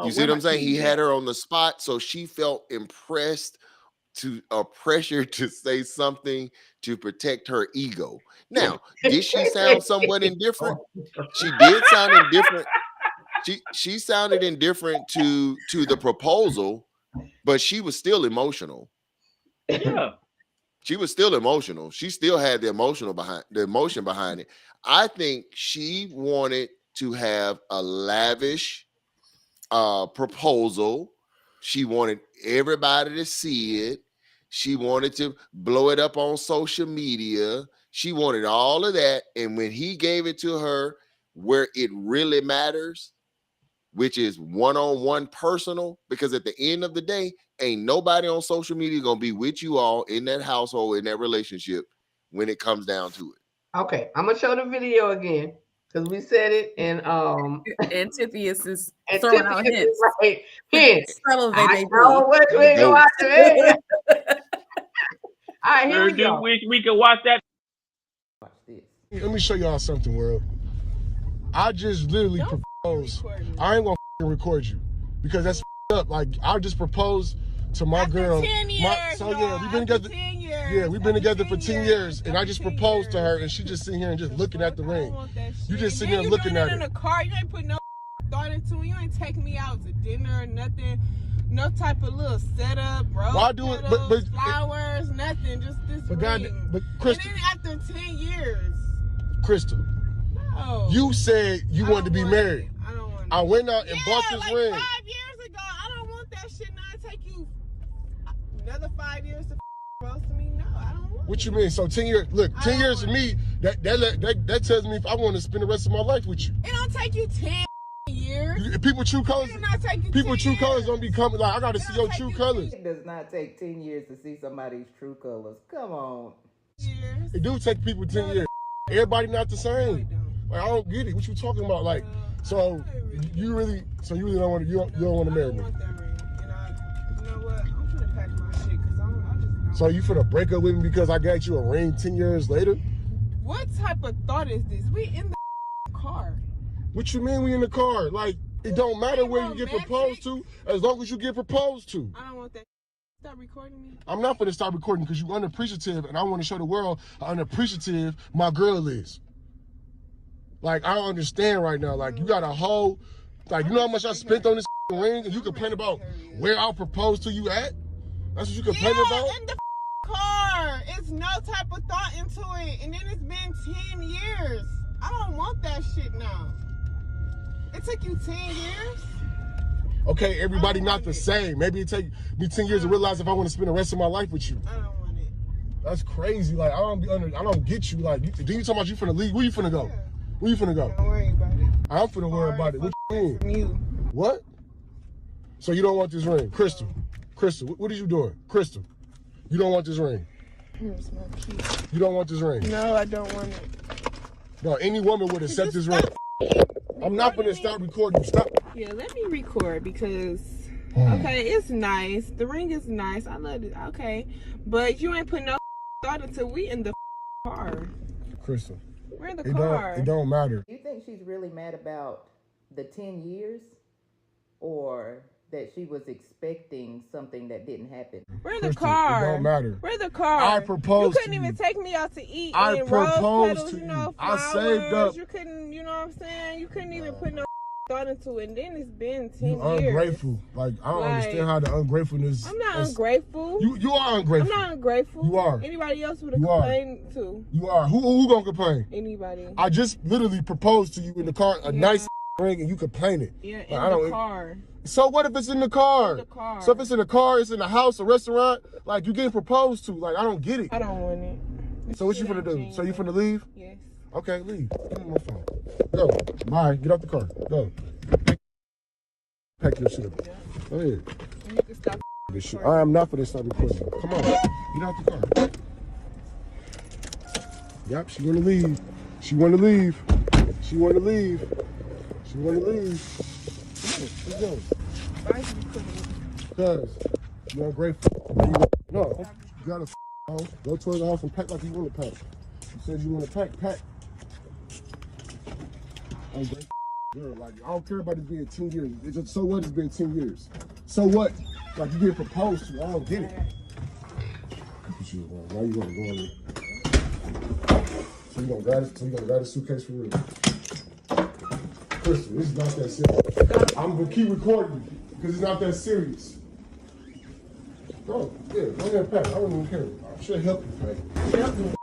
You see what I'm saying? He had her on the spot, so she felt impressed pressure to say something to protect her ego. Now, did she sound somewhat indifferent? She did sound indifferent. She sounded indifferent to the proposal, but she was still emotional. Yeah. She was still emotional. She still had the emotion behind it. I think she wanted to have a lavish proposal. She wanted everybody to see it. She wanted to blow it up on social media. She wanted all of that. And when he gave it to her where it really matters, which is one-on-one personal, because at the end of the day, ain't nobody on social media going to be with you all in that household, in that relationship when it comes down to it. Okay, I'm going to show the video again because we said it. And Antiphius is throwing out hints. Right. Hints. Subtle, I know what we can watch it. All right, here we go. We can watch that. Watch this. Let me show y'all something, world. I just literally proposed. I ain't going to record you because that's up. Like, I just proposed to my girl. 10 years, we've been together. 10 years. Yeah, we've been together for 10 years, and I just proposed to her, and she just sitting here and just looking at the ring. You just sitting here looking at it. In the car, you ain't put no thought into it. You ain't taking me out to dinner or nothing. No type of little setup, bro. Why do it? But flowers, nothing. Just this. But ring. God, but Crystal. And then after 10 years. Crystal. No. You said you wanted to be married. I don't want it. I went out and bought this like ring. 5 years ago. I don't want that shit now. It take you another 5 years to propose to me. No, I don't want What it. you mean? So 10 years, look, 10 years to me, that tells me if I want to spend the rest of my life with you. It don't take you 10 years. People true colors, It do not take you people 10 true colors years. don't be coming, like, I got to see your take true you colors. It does not take 10 years to see somebody's true colors. Come on. Years. It do take people 10 years. Everybody not the same. Like, I don't get it. What you talking about? Like, so you really don't want to, you don't want to marry me. I don't want that ring. And you know what? I'm finna pack my shit because I just don't. So you finna break up with me because I got you a ring 10 years later? What type of thought is this? We in the car. What you mean we in the car? Like, it don't matter where you get proposed to, as long as you get proposed to. I don't want that. Stop recording me. I'm not gonna stop recording because you're unappreciative, and I want to show the world how unappreciative my girl is. Like, I don't understand right now. Like, you got a whole, like, you know how much I spent on this ring, and you complain about where I'll propose to you at? That's what you complain about? In the car. It's no type of thought into it. And then it's been 10 years. I don't want that shit now. It took you 10 years? Okay, everybody not the same. Maybe it take me 10 years to realize if I want to spend the rest of my life with you. I don't want it. That's crazy. Like, I don't get you. Like, then you talking about you finna leave. Where you finna go? Where you finna go? Don't worry about it. I'm finna worry about it. What you mean? From you. What? So you don't want this ring? Crystal, what are you doing? Crystal, you don't want this ring? Here's my key. You don't want this ring? No, I don't want it. No, any woman would accept this ring. I'm not gonna stop recording. Stop. Yeah, let me record because, okay, it's nice. The ring is nice. I love it. Okay. But you ain't put no thought until we in the car. Crystal, We're in the car. it don't matter. Do you think she's really mad about the 10 years? Or that she was expecting something that didn't happen? We're in the Crystal, car. it don't matter. We're in the car. I proposed You couldn't to even you. take me out to eat. I and proposed rose petals, to you. Know, you. I flowers. saved up. You couldn't, you know what I'm saying? You couldn't even put no thought into it. And then it's been 10 You years. ungrateful. Like, I don't understand how the ungratefulness. I'm not ungrateful. You are ungrateful. I'm not ungrateful. You are. Anybody else would have You are. complained too. You are. Who gonna complain? Anybody. I just literally proposed to you in the car, a nice ring, and you complaining. Yeah, Like, in the car. So what if it's in the car? In the car. So if it's in the car, it's in the house, a restaurant, like you getting proposed to. Like, I don't get it. I don't want it. So what you finna do? So you finna leave? Yes. Okay, leave. Give me my phone. Go. Bye. Get out the car. Go. Pack your shit up. Go ahead. You can stop. This shit. I am not finna stop recording. Come on. Get out the car. Yep, she wanna leave. She wanna leave. She wanna leave. She wanna leave. Come on, let's go. Cause you're ungrateful. No, you gotta house. Go to the house and pack like you want to pack. You said you want to pack. Ungrateful girl, like, I don't care about it being 10 years. It's just, so what? It's been 10 years. So what? Like, you get proposed to. I don't get it. Why you gonna go on there? So you gonna grab a suitcase for real? Crystal, this is not that serious. I'm gonna keep recording you because it's not that serious. Go, yeah, go ahead and pack. I don't even care. I should help you pack. Help me.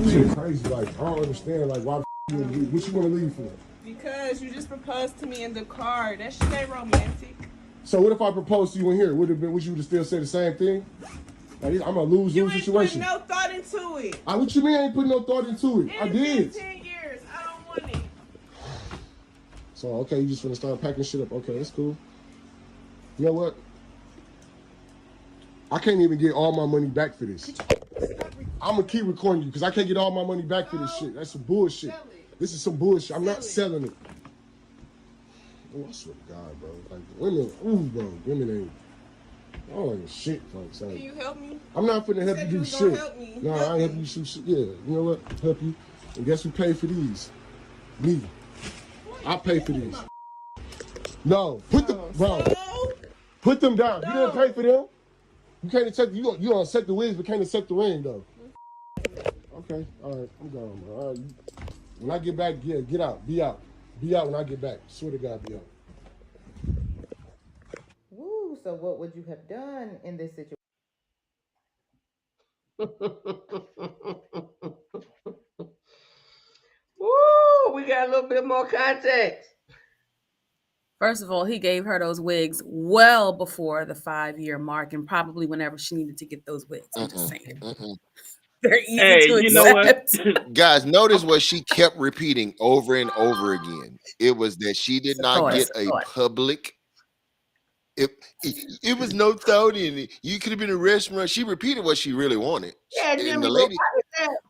Shit crazy. Like, I don't understand. Like, why you wanna leave? What you wanna leave for? Because you just proposed to me in the car. That shit ain't romantic. So what if I proposed to you in here? Would you have still say the same thing? Like, I'm a lose-lose You ain't situation. put no thought into it. What you mean I ain't putting no thought into it? I It's did. been 10 years. I don't want it. So, okay, you just gonna start packing shit up. Okay, that's cool. You know what? I can't even get all my money back for this. I'm gonna keep recording you because I can't get all my money back for this shit. That's some bullshit. This is some bullshit. I'm not selling it. Oh, I swear to God, bro. Like, women ain't. Oh, ain't shit, folks. Like, Can you help me? I'm not finna help you said do you was gonna shit. help me. No, I ain't helping you do shit. Yeah, you know what? Help you. And guess who paid for these? Me. I pay for these. No, put them, bro. Put them down. You didn't pay for them. You can't accept. You gonna accept the wigs, but can't accept the ring though. Okay, all right, I'm gone, bro. All right, when I get back, yeah, get out, be out, be out when I get back. Swear to God, be out. Woo, so what would you have done in this situation? Woo, we got a little bit more context. First of all, he gave her those wigs well before the 5-year mark, and probably whenever she needed to get those wigs. I'm just saying. They're easy to you know accept. what? Guys, notice what she kept repeating over and over again. It was that she did not get a public. It was no thought in it. You could have been a restaurant. She repeated what she really wanted. Yeah, And Jimmy, the lady,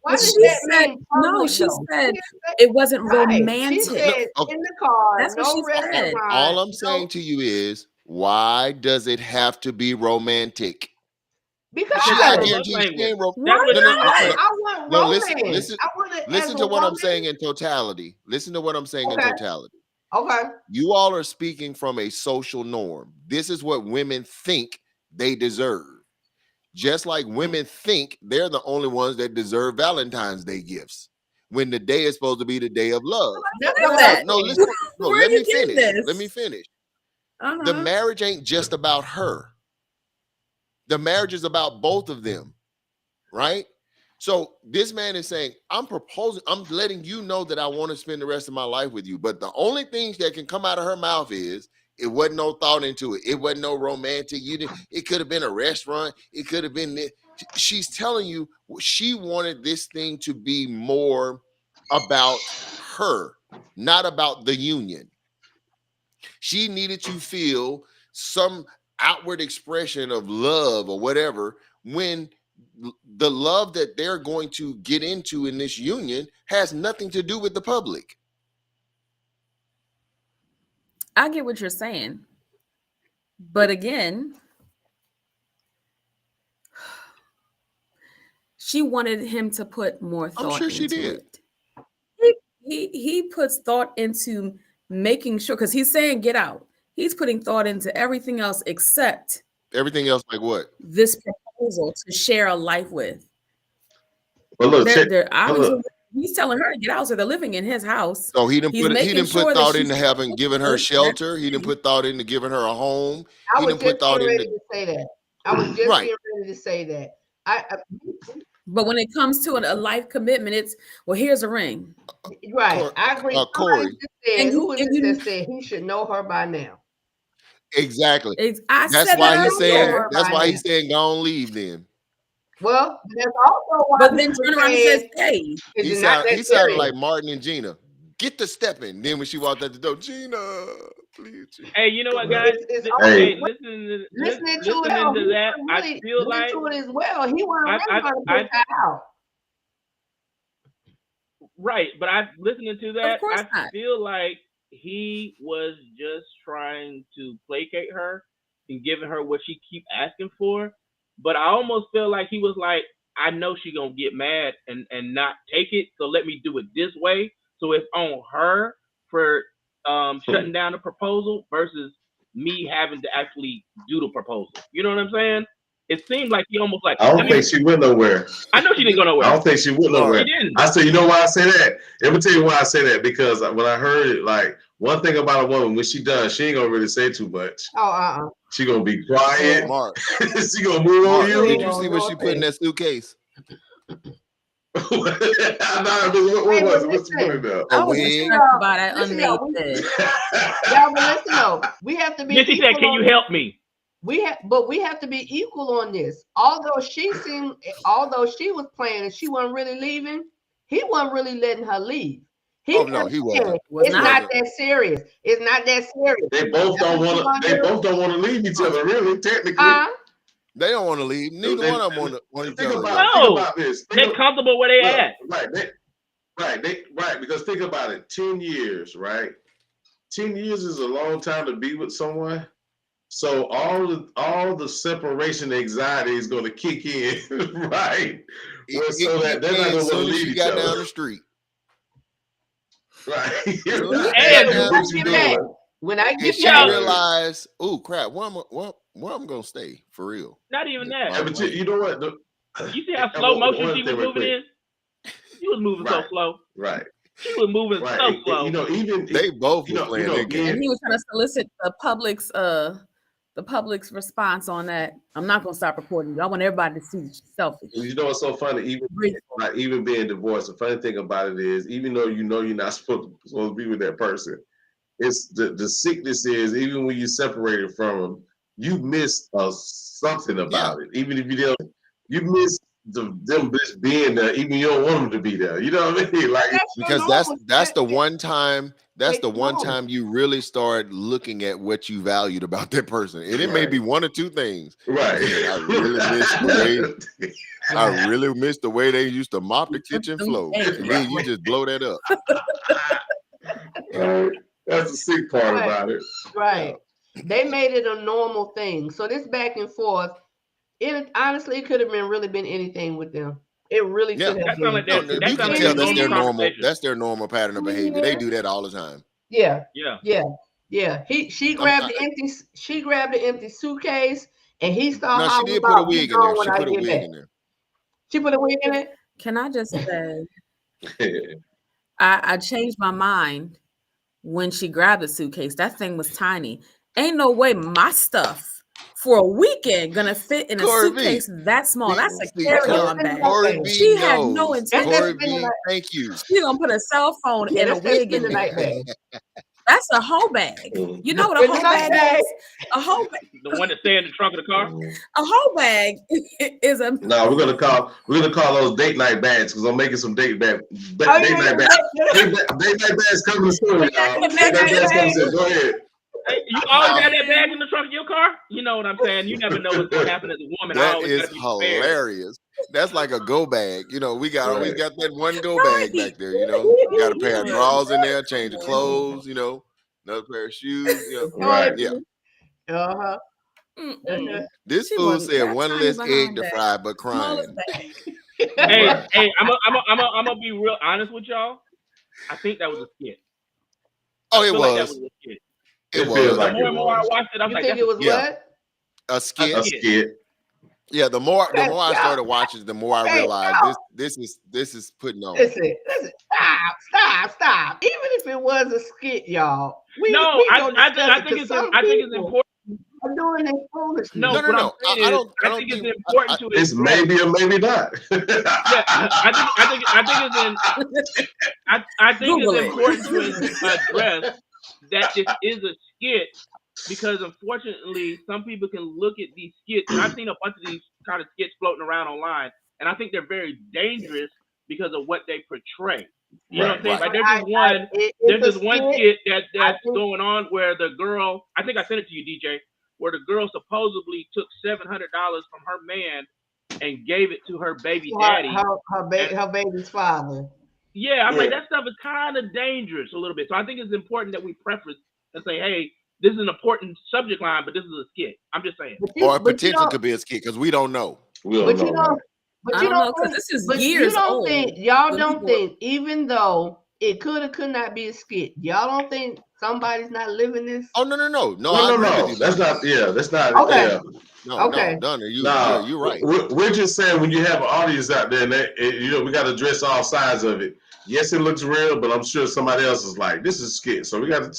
why did She that said, mean no, public, she though? said it wasn't Right. She romantic. said okay. in the car, That's what no she said. restaurant. All I'm saying to you is, why does it have to be romantic? Because She, Because I that's guarantee love you, she language. ain't Why no, no, not? no, I want no, romance. listen, I want it listen as to a what I'm woman. saying in totality. Listen to what I'm saying in Okay. totality. Okay. You all are speaking from a social norm. This is what women think they deserve. Just like women think they're the only ones that deserve Valentine's Day gifts when the day is supposed to be the day of love. That's Look what at I'm that. No, saying. listen. No, Where let are you me getting finish. this? Let me finish. The Uh-huh. marriage ain't just about her. The marriage is about both of them, right? So this man is saying, I'm letting you know that I want to spend the rest of my life with you. But the only things that can come out of her mouth is, it wasn't no thought into it. It wasn't no romantic. It could have been a restaurant. It could have been this. She's telling you she wanted this thing to be more about her, not about the union. She needed to feel some outward expression of love or whatever when the love that they're going to get into in this union has nothing to do with the public. I get what you're saying. But again, she wanted him to put more thought I'm sure she into did. it. He puts thought into making sure, because he's saying get out. He's putting thought into everything else except Everything else, like what? this proposal to share a life with. Well, look, They're obviously, he's telling her to get out, so they're living in his house. So he didn't He's put making sure that thought she's into having given her good. shelter. He didn't put thought into giving her a home. I He was didn't put just thought getting ready into to say that. I was just Right. getting ready to say that. I But when it comes to a life commitment, it's, well, here's a ring. right. I agree. Somebody Corey. just said, And you- who was and it you- that said he should know her by now? Exactly. I That's said why that he's saying. earlier. That's why he's saying, "Go on, leave." Then Well, that's also why But then people turn around and said, says, "Hey, is he it not that sounded serious? like Martin and Gina. Get the stepping. Then when she walked out the door, Gina, please. Gina. Hey, you know what, guys? It's Hey. listening to it, Listening hell, to he that, wasn't I really feel like into it as well. He wasn't really I- going to I- put that out. right, but I listening to that, course I not. feel like he was just trying to placate her and giving her what she keep asking for. But I almost feel like he was like, I know she gonna get mad and not take it, so let me do it this way. So it's on her for shutting down the proposal versus me having to actually do the proposal. You know what I'm saying? It seemed like he almost like, I don't think she went nowhere. I know she didn't go I nowhere. don't think she went nowhere. She didn't. I said, you know why I say that? Let me tell you why I say that. Because when I heard it, like, one thing about a woman, when she done, she ain't gonna really say too much. Oh, She gonna be quiet. Mark, She gonna move Mark, on you. did you see what she put in that suitcase? What was it? What's the word now? I A was wig. just by that listen, unmade y'all, bed." Y'all, but listen though, we have to be. Then she said, equal "Can on you this. help me?" We have to be equal on this. Although she was playing and she wasn't really leaving, he wasn't really letting her leave. Oh, no, he wasn't. It's not that serious. It's not that serious. They both don't want to. They both don't want to leave each other. Really, technically. They don't want to leave. Neither one of them want each Think other. about, No. think about this. They're comfortable where they Look, at. Right. Because think about it. 10 years, right? 10 years is a long time to be with someone. So all the separation anxiety is going to kick in, right? So that they're not going to want to leave each other. Down the street. Right. When I get she back, realized, oh crap, where I'm gonna stay for real. Not even that. Yeah, but you know what? You see how slow motion she was moving in? She was moving so slow. Right. She was moving so slow. You know, even they both were playing that game. And he was trying to solicit the public's the public's response on that. I'm not gonna stop recording you. I want everybody to see selfish. You know what's so funny? Even being divorced, the funny thing about it is, even though you know you're not supposed to be with that person, it's the sickness is, even when you separated from them, you miss something about it. Even if you don't, you miss them just being there, even you don't want them to be there. You know what I mean? Like, because that's the one time you really start looking at what you valued about that person, and it may be one or two things. Right. I really miss the way they used to mop the kitchen floor, and then you just blow that up. Right. That's the sick part about it. Right. They made it a normal thing. So this back and forth, it honestly could have really been anything with them. It really could have been. You can tell that's their normal. That's their normal pattern of behavior. They do that all the time. Yeah. Yeah. She grabbed the empty suitcase, and he started. No, she did put a wig in there. She put a wig in there. She put a wig in it. Can I just say, I changed my mind when she grabbed the suitcase. That thing was tiny. Ain't no way my stuff for a weekend gonna fit in a suitcase that small. That's a carry-on bag. She had no intention. Thank you. She gonna put a cell phone and a wig in there. That's a whole bag. You know what a whole bag is? A whole bag. The one that stay in the trunk of the car. A whole bag is a. No, we're gonna call those date night bags, because I'm making some date night bags. Date night bags coming soon, y'all. Date night bags coming soon. Go ahead. Hey, you always got that bag in the trunk of your car? You know what I'm saying? You never know what's gonna happen as a woman. That is hilarious. That's like a go bag. You know, we got that one go bag back there. You know, we got a pair of drawers in there, change of clothes. You know, another pair of shoes. You know, right? Yeah. This She fool wasn't said that one tiny less behind egg to that. fry, but crying. Hey, I'm gonna be real honest with y'all. I think that was a skit. Oh, it Like that was. was a skit. It feels was. like The more and more I watched it, I was You like, think it was Yeah. what? A skit. A skit. Yeah, the more I started watching, the more I realized this is putting on. Listen. Stop. Even if it was a skit, y'all. I think it's important. I'm doing it foolishly. No. I think it's important to. It's maybe or maybe not. I think it's important to address that this is a skit, because unfortunately some people can look at these skits, and I've seen a bunch of these kind of skits floating around online, and I think they're very dangerous because of what they portray. You know what I'm saying? Like there's this one skit that's going on where the girl, I think I sent it to you, DJ, where the girl supposedly took $700 from her man and gave it to her baby daddy. Her baby's father. Yeah, I'm like, that stuff is kind of dangerous a little bit. So I think it's important that we preface and say, hey, this is an important subject line, but this is a skit. I'm just saying. Or a potential could be a skit, because we don't know. I don't know, because this is years old. Y'all don't think, even though it could or could not be a skit, y'all don't think somebody's not living this? Oh, no. No. That's not. Yeah, that's not. Okay. Yeah. No, Donna, you're right. We're just saying, when you have an audience out there, and we got to address all sides of it. Yes, it looks real, but I'm sure somebody else is like, this is a skit. So we got to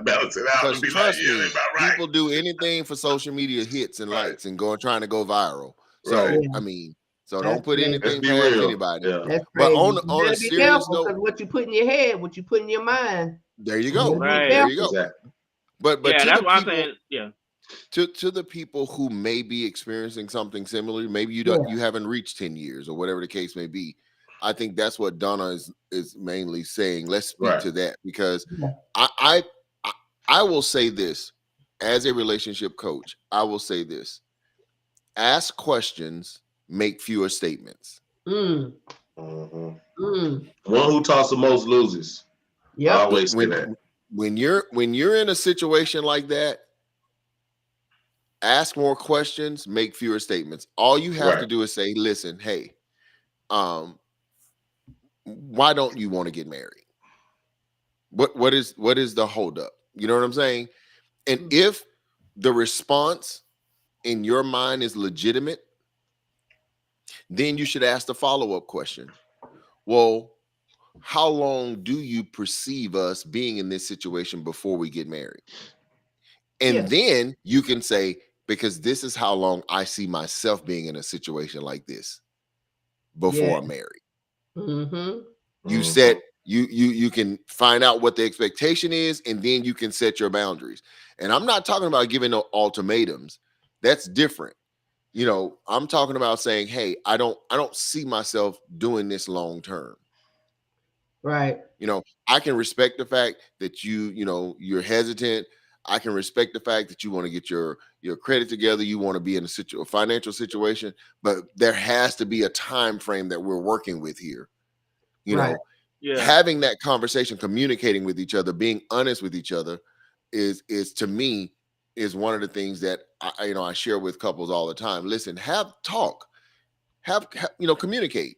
balance it out. Because and be trust like, me, about right. people do anything for social media hits and likes and trying to go viral. So I mean, don't put anything past anybody. Yeah. That's but crazy. on a serious note, because what you put in your head, what you put in your mind. There you go. Right. There you go. Exactly. But yeah, that's what I'm saying. Yeah. To the people who may be experiencing something similar, maybe you haven't reached 10 years or whatever the case may be. I think that's what Donna is mainly saying. Let's speak to that, because I will say this as a relationship coach. I will say this: ask questions, make fewer statements. One who talks the most loses. Yeah, I always say that. When you're in a situation like that, ask more questions, make fewer statements. All you have to do is say, listen, hey, why don't you want to get married? What is the holdup? You know what I'm saying? And if the response in your mind is legitimate, then you should ask the follow-up question. Well, how long do you perceive us being in this situation before we get married? And then you can say, because this is how long I see myself being in a situation like this before I'm married. You set you can find out what the expectation is, and then you can set your boundaries. And I'm not talking about giving no ultimatums. That's different. You know, I'm talking about saying, hey, I don't see myself doing this long term. Right. You know, I can respect the fact that you're hesitant. I can respect the fact that you want to get your credit together. You want to be in a financial situation, but there has to be a time frame that we're working with here. You know, having that conversation, communicating with each other, being honest with each other is to me is one of the things that I share with couples all the time. Listen, communicate,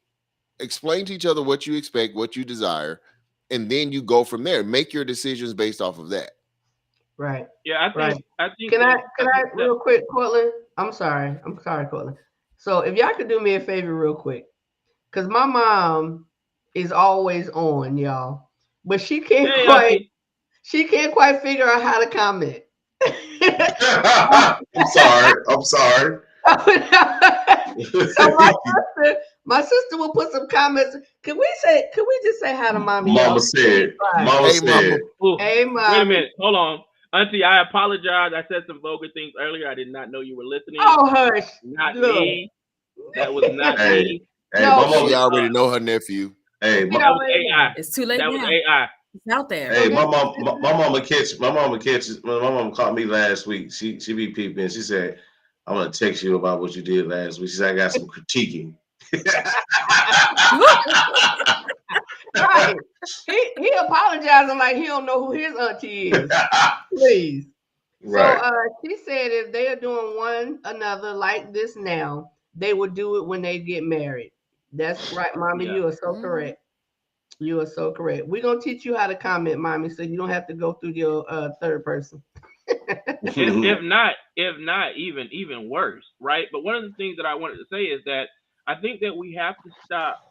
explain to each other what you expect, what you desire, and then you go from there. Make your decisions based off of that. Right. Yeah, I think. Can I real quick, Cortland? I'm sorry, Cortland. So if y'all could do me a favor real quick, because my mom is always on, y'all, but she can't quite figure out how to comment. I'm sorry. So my sister will put some comments. Could we just say hi to mommy? Mama said. Hey, mama. Wait a minute. Hold on. Auntie, I apologize. I said some vulgar things earlier. I did not know you were listening. Oh, hush. Not me. That was not me. Hey, no, she already know her nephew. Hey, that was AI. It's too late that now. Was AI. It's out there. Hey, my mama caught me last week. She be peeping. She said, I'm gonna text you about what you did last week. She said, I got some critiquing. Right. He apologizing like he don't know who his auntie is. Please. Right. So she said if they are doing one another like this now, they will do it when they get married. That's right, Mommy. Yeah. You are so correct. You are so correct. We're gonna teach you how to comment, Mommy, so you don't have to go through your third person. if not even worse, right? But one of the things that I wanted to say is that I think that we have to stop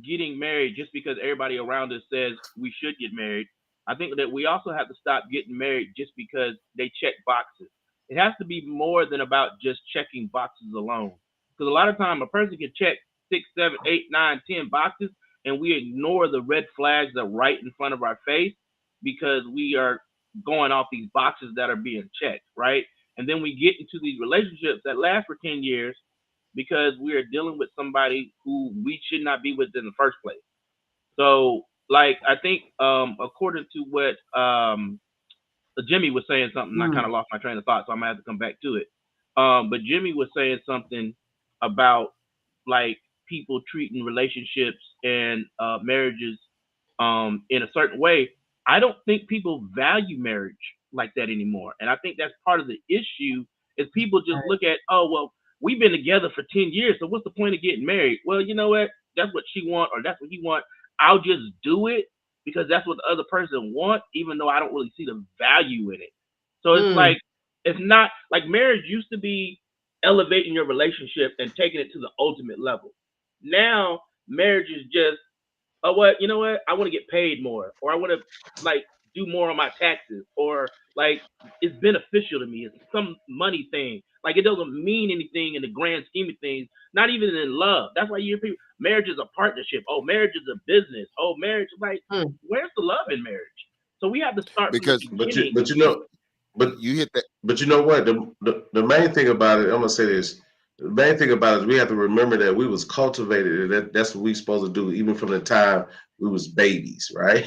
getting married just because everybody around us says we should get married. I think that we also have to stop getting married just because they check boxes. It has to be more than about just checking boxes alone. Because a lot of time a person can check 6, 7, 8, 9, 10 boxes, and we ignore the red flags that are right in front of our face because we are going off these boxes that are being checked, right? And then we get into these relationships that last for 10 years because we are dealing with somebody who we should not be with in the first place. So, like, I think according to what Jimmy was saying something, I kind of lost my train of thought, so I'm gonna have to come back to it. But Jimmy was saying something about like people treating relationships and marriages in a certain way. I don't think people value marriage like that anymore. And I think that's part of the issue is people just look at, oh, well, we've been together for 10 years, so what's the point of getting married? Well, you know what? That's what she wants or that's what he wants. I'll just do it because that's what the other person wants, even though I don't really see the value in it. So it's like, it's not like marriage used to be elevating your relationship and taking it to the ultimate level. Now, marriage is just, oh, what, you know what? I want to get paid more, or I want to like do more on my taxes, or like it's beneficial to me. It's some money thing. Like it doesn't mean anything in the grand scheme of things, not even in love. That's why you hear people, marriage is a partnership. Oh, marriage is a business. Oh, marriage is like, where's the love in marriage? So we have to start because, but you hit that. But you know what? The main thing about it, I'm gonna say this. The main thing about it is we have to remember that we was cultivated, and that's what we supposed to do, even from the time we was babies, right?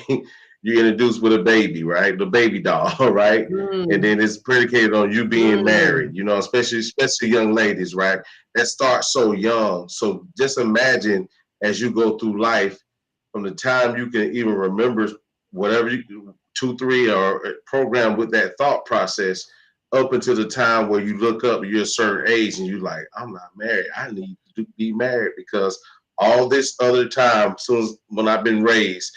You're introduced with a baby, right? The baby doll, right? And then it's predicated on you being married, you know, especially young ladies, right? That starts so young. So just imagine as you go through life, from the time you can even remember whatever you 2, 3 or programmed with that thought process, up until the time where you look up, you're a certain age, and you're like, I'm not married. I need to be married because all this other time, soon as when I've been raised,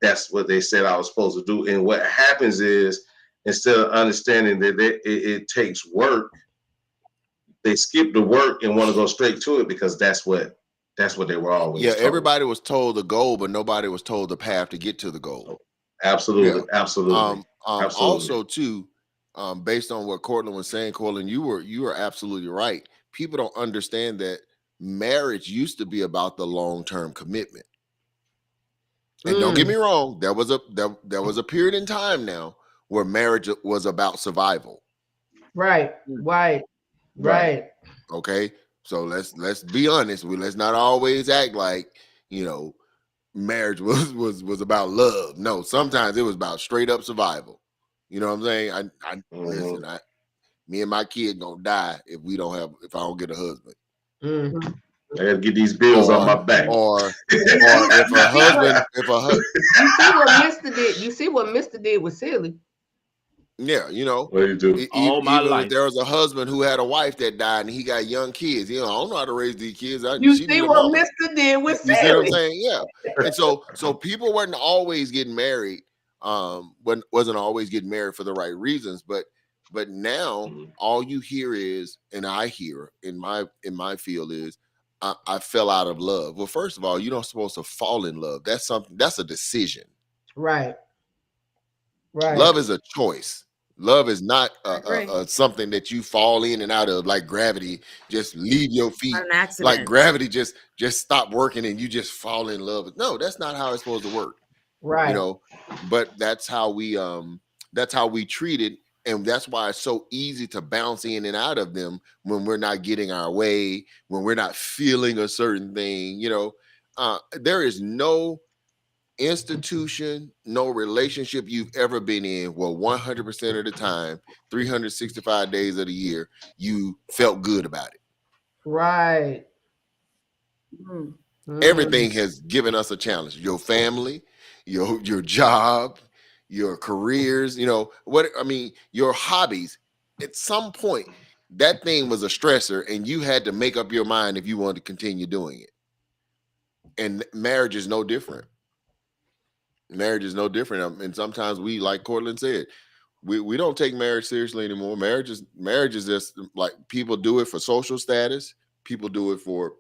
that's what they said I was supposed to do. And what happens is, instead of understanding that it takes work, they skip the work and want to go straight to it because that's what they were always told. Everybody was told the goal, but nobody was told the path to get to the goal. Absolutely. Absolutely. Also, too, based on what Cortland was saying, Cortland, you were absolutely right. People don't understand that marriage used to be about the long-term commitment. And don't get me wrong, there was a period in time now where marriage was about survival. Right. Okay, so let's be honest. Let's not always act like, you know, marriage was about love. No, sometimes it was about straight up survival. You know what I'm saying? Listen, me and my kid gonna die if I don't get a husband. Mm-hmm. I gotta get these bills on my back. Or if a husband, you see what Mr. did with Silly. Yeah, you know, what do you do? All my life. If there was a husband who had a wife that died and he got young kids, you know, I don't know how to raise these kids. You see what Mr. did with Silly. You see what I'm saying? Yeah. And so people weren't always getting married, wasn't always getting married for the right reasons, but now all you hear is, and I hear in my field is, I fell out of love. Well, first of all, you're not supposed to fall in love. That's a decision. Right. Love is a choice. Love is not something that you fall in and out of like gravity. Just leave your feet. An accident. Like gravity just stop working and you just fall in love. No, that's not how it's supposed to work. Right. You know, but that's how we treat it. And that's why it's so easy to bounce in and out of them when we're not getting our way, when we're not feeling a certain thing. You know, there is no institution, no relationship you've ever been in where 100% of the time, 365 days of the year, you felt good about it. Right. Everything has given us a challenge. Your family, your job, your careers, you know, your hobbies. At some point, that thing was a stressor and you had to make up your mind if you wanted to continue doing it. And marriage is no different. Marriage is no different. And sometimes we, like Cortland said, we don't take marriage seriously anymore. Marriage is just like people do it for social status. People do it for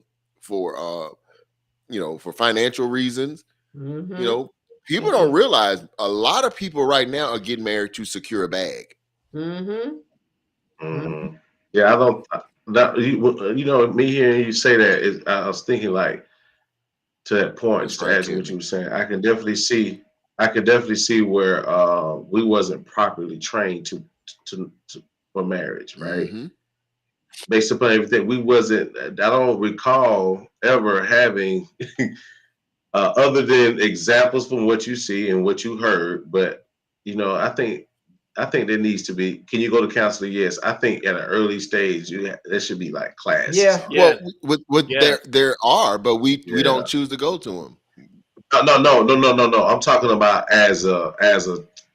financial reasons. You know, people don't realize a lot of people right now are getting married to secure a bag. Yeah, I don't. You know, me hearing you say that I was thinking like to that point. To add to what you were saying, I can definitely see where we wasn't properly trained for marriage, right? Based upon everything, we wasn't. I don't recall ever having. Other than examples from what you see and what you heard, but you know, I think there needs to be. Can you go to counseling? Yes, I think at an early stage, there should be like classes. Yeah. Well, there are, but we don't choose to go to them. No. I'm talking about as a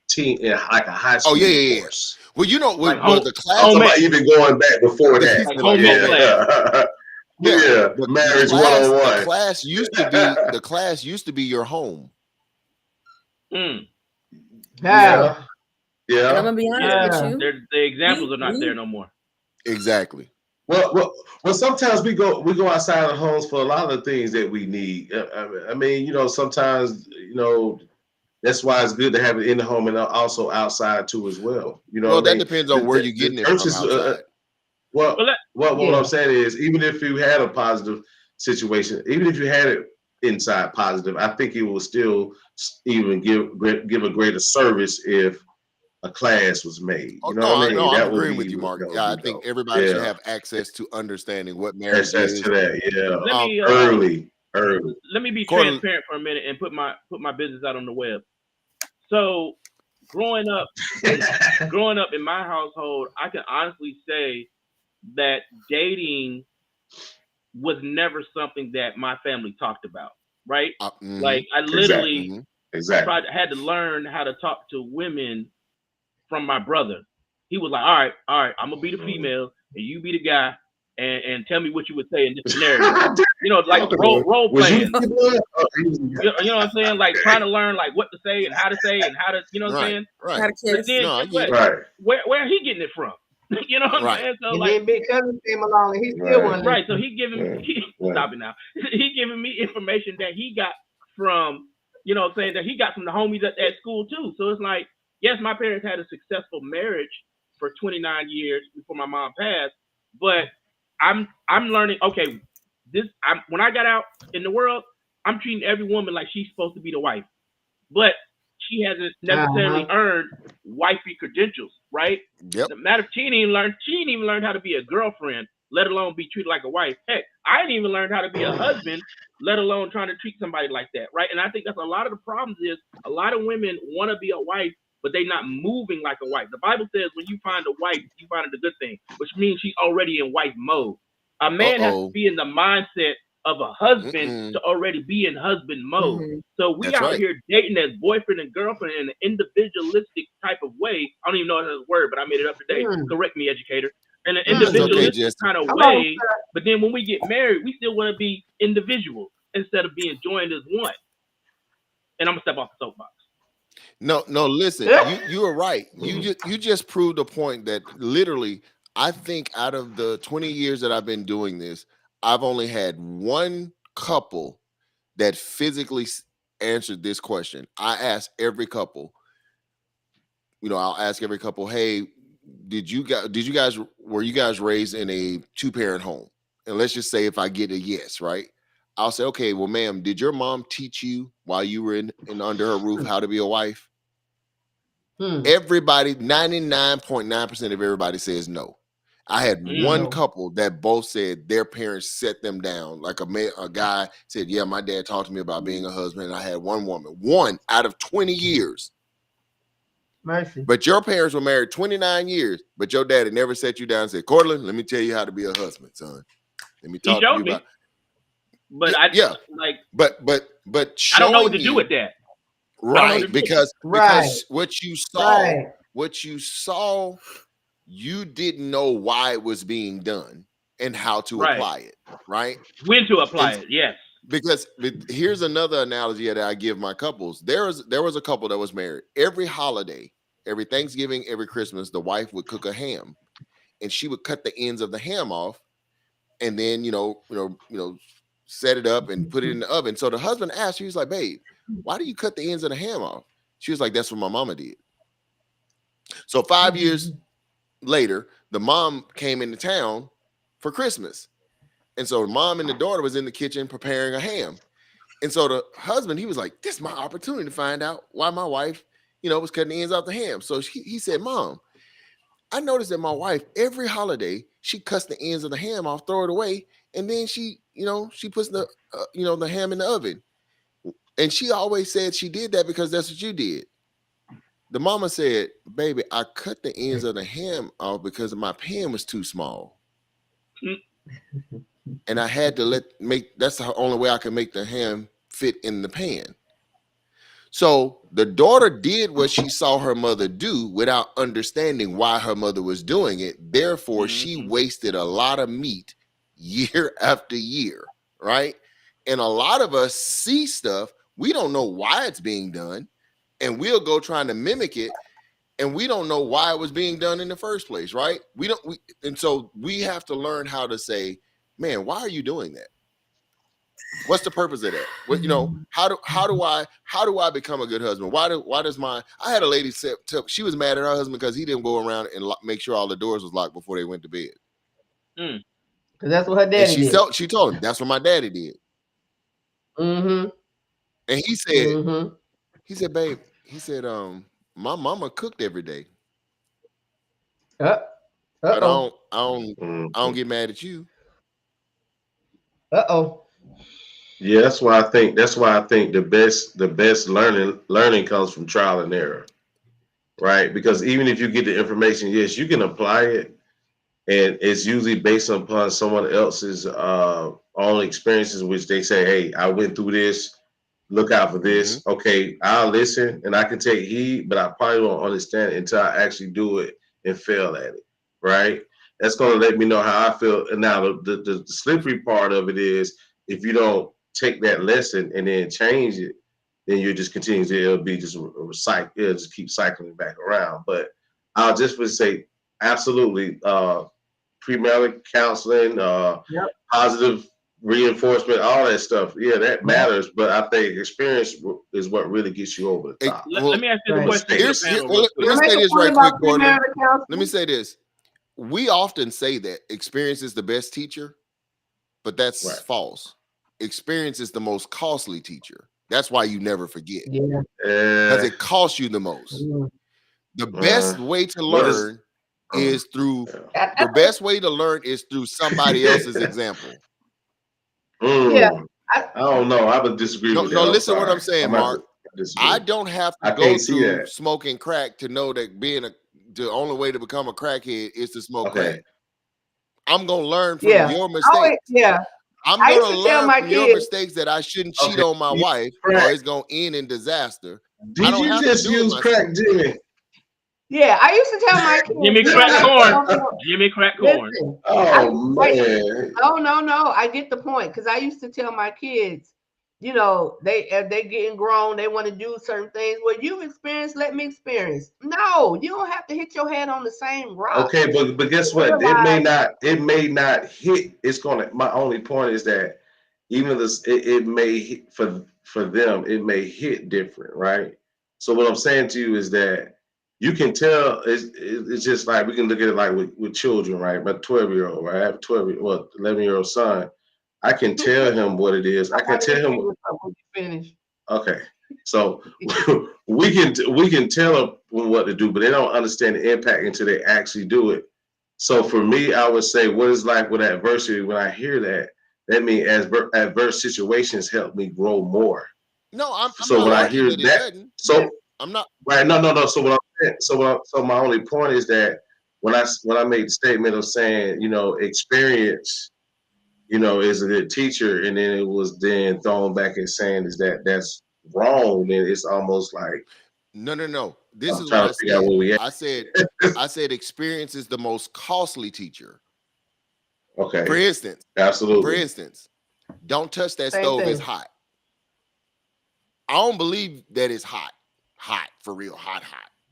teen, like a high school course. Well, you know, the class. I'm about even going back before that. The marriage 101. The class used to be your home. Yeah. And I'm gonna be honest with you. The examples are not there no more. Exactly. Well, sometimes we go outside the homes for a lot of the things that we need. I mean, you know, sometimes, you know, that's why it's good to have it in the home and also outside too as well. You know, that depends on where you're getting it from outside. What I'm saying is, even if you had a positive situation, even if you had it inside positive, I think it will still even give a greater service if a class was made. You know what I mean? I'm agreeing with you, Mark. Yeah, I think everybody should have access to understanding what marriage is. Access to that, early. Early. Let me be transparent for a minute and put my business out on the web. So, growing up in my household, I can honestly say that dating was never something that my family talked about, right? Like I literally had to learn how to talk to women from my brother. He was like, all right, I'm gonna be the female and you be the guy, and tell me what you would say in this scenario. You know, like role playing. You know what I'm saying? Like trying to learn like what to say and how to say and how to, you know what I'm saying? Right. How to kiss. Then, where he getting it from? You know what I'm saying? So and then Big Cousin came along and he still wanted. Right. So he giving me stop it now. He giving me information that he got from, you know what I'm saying, that he got from the homies at school too. So it's like, yes, my parents had a successful marriage for 29 years before my mom passed, but I'm learning. Okay, when I got out in the world, I'm treating every woman like she's supposed to be the wife, but she hasn't necessarily earned wifey credentials, right? Yep. The matter, she didn't even learn how to be a girlfriend, let alone be treated like a wife. Heck, I didn't even learn how to be a husband, let alone trying to treat somebody like that, right? And I think that's a lot of the problems is a lot of women want to be a wife, but they're not moving like a wife. The Bible says when you find a wife, you find it a good thing, which means she's already in wife mode. A man has to be in the mindset of a husband to already be in husband mode. So we out here dating as boyfriend and girlfriend in an individualistic type of way. I don't even know if that's a word, but I made it up today. Correct me, educator. In an individualistic kind of way. But then when we get married, we still want to be individuals instead of being joined as one. And I'm gonna step off the soapbox. No, listen, you are right. You just proved a point that literally, I think out of the 20 years that I've been doing this, I've only had one couple that physically answered this question. I asked every couple, I'll ask every couple, hey, were you guys raised in a 2-parent home? And let's just say if I get a yes, right? I'll say, okay, well, ma'am, did your mom teach you while you were in under her roof how to be a wife? Everybody, 99.9% of everybody says no. I had one couple that both said their parents set them down. Like a guy said, yeah, my dad taught me about being a husband. And I had one woman, 1 out of 20 years. Mercy. But your parents were married 29 years, but your daddy never set you down and said, Cortland, let me tell you how to be a husband, son. Let me talk to you about. But I don't know what to do with that. Right, because what you saw, you didn't know why it was being done and how to apply it, right? When to apply it, yes. Because here's another analogy that I give my couples. There was a couple that was married. Every holiday, every Thanksgiving, every Christmas, the wife would cook a ham, and she would cut the ends of the ham off, and then set it up and put it in the oven. So the husband asked her, he was like, babe, why do you cut the ends of the ham off? She was like, that's what my mama did. So 5 years later, the mom came into town for Christmas. And so the mom and the daughter was in the kitchen preparing a ham. And so the husband, he was like, this is my opportunity to find out why my wife, was cutting the ends off the ham. So he said, Mom, I noticed that my wife, every holiday, she cuts the ends of the ham off, throw it away. And then she puts the, the ham in the oven. And she always said she did that because that's what you did. The mama said, baby, I cut the ends of the ham off because my pan was too small. And I had to that's the only way I can make the ham fit in the pan. So the daughter did what she saw her mother do without understanding why her mother was doing it. Therefore, she wasted a lot of meat year after year, right? And a lot of us see stuff, we don't know why it's being done, and we'll go trying to mimic it, and we don't know why it was being done in the first place, right? And so we have to learn how to say, man, why are you doing that? What's the purpose of that? What, how do I become a good husband? I had a lady say she was mad at her husband because he didn't go around and make sure all the doors was locked before they went to bed. Because that's what her daddy did. She told him, that's what my daddy did. And he said, babe, my mama cooked every day. But I don't get mad at you. Yeah, that's why I think the best learning comes from trial and error. Right? Because even if you get the information, yes, you can apply it, and it's usually based upon someone else's own experiences, which they say, hey, I went through this, look out for this. Okay, I'll listen and I can take heed, but I probably won't understand it until I actually do it and fail at it. Right? That's going to let me know how I feel. And now the slippery part of it is, if you don't take that lesson and then change it, then you just continue to, it'll be just recycle. It'll just keep cycling back around. But I'll just would say, absolutely, premarital counseling, positive, reinforcement, all that stuff. Yeah, that matters. But I think experience is what really gets you over the top. Let me ask you the question. Let me say this right quick, Courtland. Let me say this. We often say that experience is the best teacher, but that's false. Experience is the most costly teacher. That's why you never forget. Yeah. Because it costs you the most. The best way to learn is through the best way to learn is through somebody else's example. Yeah. I don't know. I would disagree with that. No, listen to what I'm saying, Mark. I don't have to go through smoking crack to know that the only way to become a crackhead is to smoke crack. I'm gonna learn from your mistakes. I'm gonna learn from your mistakes that I shouldn't cheat on my wife or it's gonna end in disaster. Did you just use crack, Jimmy? Yeah, I used to tell my kids. Jimmy crack corn. Jimmy crack corn. Man. No. I get the point because I used to tell my kids, you know, they getting grown, they want to do certain things. Well, you've experienced, let me experience. No, you don't have to hit your head on the same rock. Okay, but guess what? It may not hit. It's gonna. My only point is that even this, it may hit for them. It may hit different, right? So what I'm saying to you is that you can tell. It's just like we can look at it like with children, right? My 12-year-old, right? I have a 11-year-old son. I can tell him what it is. I can tell him. Okay, so we can tell them what to do, but they don't understand the impact until they actually do it. So for me, I would say, what is like with adversity? When I hear that means adverse situations help me grow more. No, I'm so not when I hear that, so I'm not right. No. So what I'm saying, so my only point is that when I made the statement of saying, you know, experience, you know, is a good teacher, and then it was then thrown back and saying is that's wrong, then it's almost like no. This is what I said. I said experience is the most costly teacher. Okay. For instance, absolutely. For instance, don't touch that stove. It's hot. I don't believe that it's hot for real, hot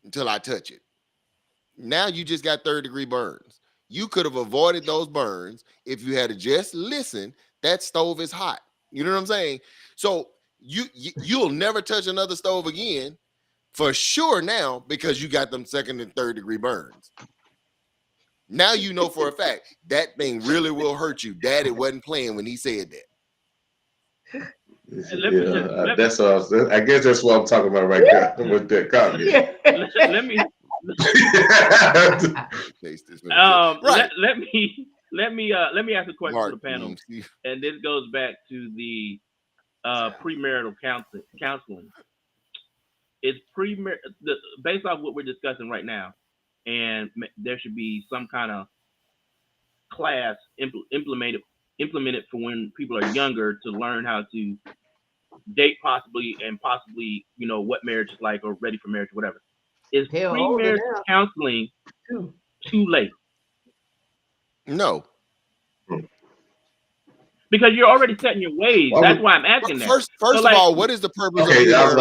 until I touch it. Now you just got 3rd-degree burns. You could have avoided those burns if you had just listened. That stove is hot. You know what I'm saying? So you'll never touch another stove again for sure now because you got them 2nd and 3rd-degree burns. Now you know for a fact that thing really will hurt you. Daddy wasn't playing when he said that. Yeah, that's what I was. I guess that's what I'm talking about right there with that comment. Let me ask a question to the panel, and this goes back to the premarital counseling. It's based off what we're discussing right now, and there should be some kind of class implemented for when people are younger to learn how to date possibly, you know, what marriage is like or ready for marriage or whatever. Is premarital counseling too late? No. Because you're already setting your ways. That's why I'm asking that. First of all, what is the purpose of premarital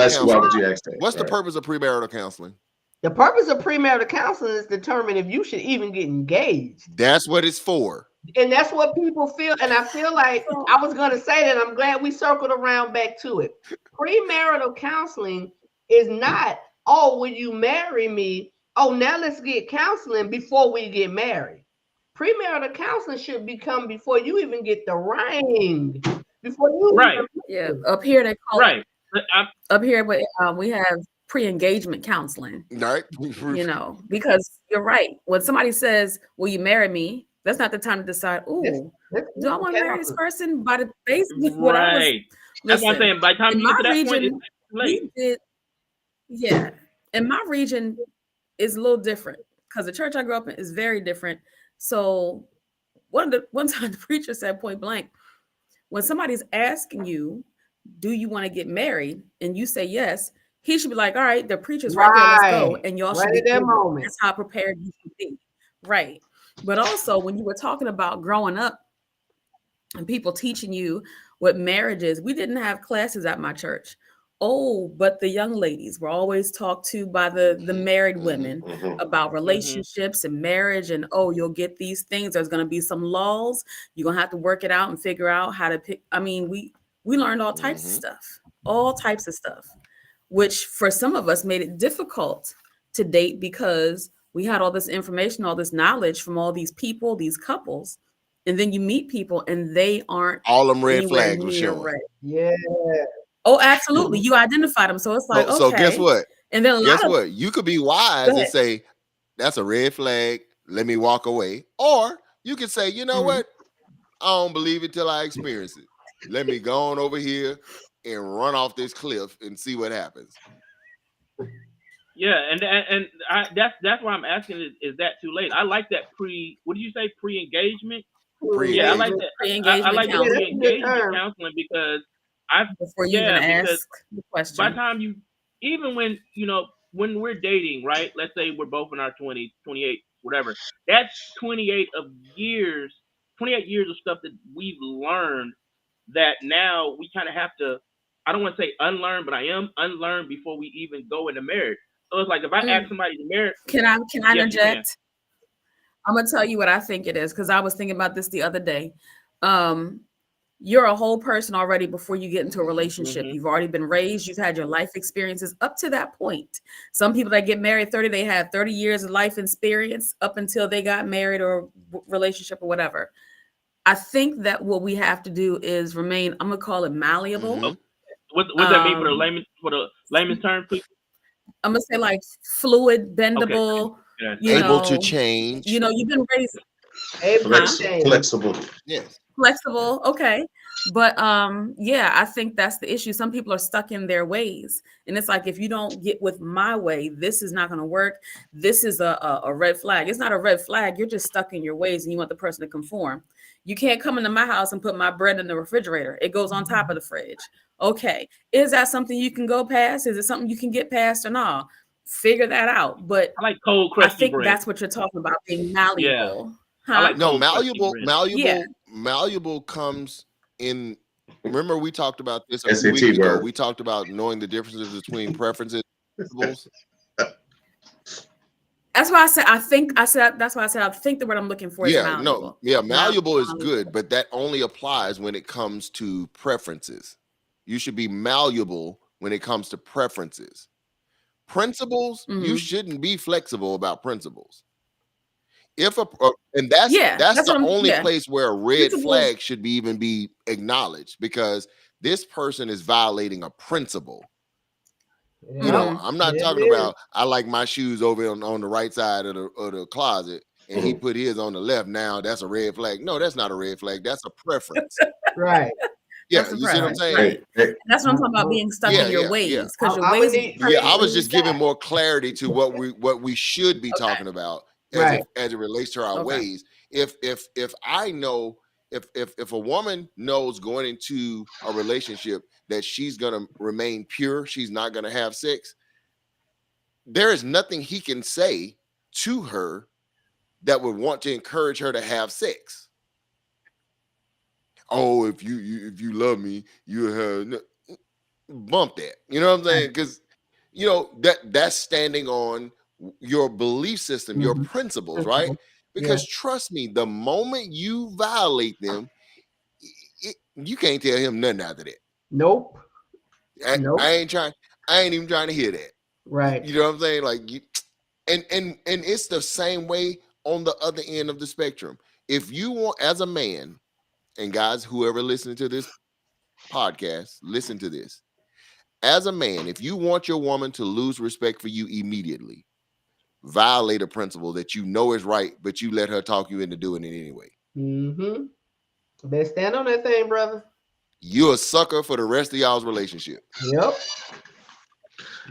counseling? What's the purpose of premarital counseling? The purpose of premarital counseling is to determine if you should even get engaged. That's what it's for. And that's what people feel. And I feel like I was going to say that. I'm glad we circled around back to it. Premarital counseling is not, oh, will you marry me? Oh, now let's get counseling before we get married. Premarital counseling should become before you even get the ring. Before you up here they call it up here, but we have pre-engagement counseling. Right. You know, because you're right. When somebody says, will you marry me? That's not the time to decide, do I want to marry this person? By the basically what I was that's what I'm saying. By the time you get to that point, it's late. In my region is a little different because the church I grew up in is very different. So one time the preacher said point blank, when somebody's asking you, do you want to get married? And you say yes, he should be like, all right, the preacher's right there, let's go. And y'all should be that moment. That's how prepared you should be. Right. But also when you were talking about growing up and people teaching you what marriage is, we didn't have classes at my church oh, but the young ladies were always talked to by the married women about relationships and marriage, and oh, you'll get these things. There's going to be some laws. You're going to have to work it out and figure out how to pick. I mean, we learned all types of stuff, which for some of us made it difficult to date because we had all this information, all this knowledge from all these people, these couples, and then you meet people and they aren't all them red anywhere flags were near showing. red. Yeah. Oh, absolutely. You identify them. So it's like, okay. So guess what? And then guess what? You could be wise and say, that's a red flag. Let me walk away. Or you could say, you know what? I don't believe it till I experience it. Let me go on over here and run off this cliff and see what happens. Yeah, and that's why I'm asking, is that too late? I like that what did you say, pre-engagement? Yeah, I like that. Pre-engagement I like counseling. pre-engagement counseling because before you even ask the question. By the time even when, when we're dating, right? Let's say we're both in our 20s, 28, whatever. That's 28 years of stuff that we've learned that now we kind of have to, I don't want to say unlearn, but I am unlearn before we even go into marriage. So it's like if I ask somebody to marry, can I interject? I'm gonna tell you what I think it is, because I was thinking about this the other day. You're a whole person already before you get into a relationship. You've already been raised. You've had your life experiences up to that point. Some people that get married 30, they have 30 years of life experience up until they got married or relationship or whatever. I think that what we have to do is remain, I'm gonna call it malleable. What does that mean for the layman's term, please? I'm gonna say like fluid, bendable, able to change. You've been raised flexible. Yes. Flexible, okay. But I think that's the issue. Some people are stuck in their ways. And it's like, if you don't get with my way, this is not gonna work. This is a red flag. It's not a red flag, you're just stuck in your ways and you want the person to conform. You can't come into my house and put my bread in the refrigerator. It goes on top of the fridge. Okay. Is that something you can go past? Is it something you can get past or not? Figure that out. But I like cold crusty I think bread. That's what you're talking about, being malleable. Yeah. Huh? I like malleable comes in. Remember, we talked about this a few weeks ago. We talked about knowing the differences between preferences and principles. That's why I said that's why I said I think the word I'm looking for is malleable. Malleable is good, but that only applies when it comes to preferences. You should be malleable when it comes to preferences. Principles, you shouldn't be flexible about principles. That's the only place where a red flag should even be acknowledged, because this person is violating a principle. I'm not talking about I like my shoes over on the right side of the closet and he put his on the left. Now that's a red flag. No, that's not a red flag. That's a preference. Right. Yeah, you see what I'm saying? Right. That's what I'm talking about, being stuck in your ways. Because your ways. I was just giving more clarity to what we should be talking about as it relates to our ways. If I know if a woman knows going into a relationship that she's gonna remain pure, she's not gonna have sex, there is nothing he can say to her that would want to encourage her to have sex. Oh, if you love me, you have bump that. You know what I'm saying? Because that's standing on your belief system, your principles, right? Because trust me, the moment you violate them, you can't tell him nothing after that. Nope. I ain't even trying to hear that. Right. You know what I'm saying? Like, and it's the same way on the other end of the spectrum. If you want, as a man, and guys, whoever listening to this podcast, listen to this. As a man, if you want your woman to lose respect for you immediately, violate a principle that you know is right, but you let her talk you into doing it anyway. Better stand on that thing, brother. You're a sucker for the rest of y'all's relationship. Yep.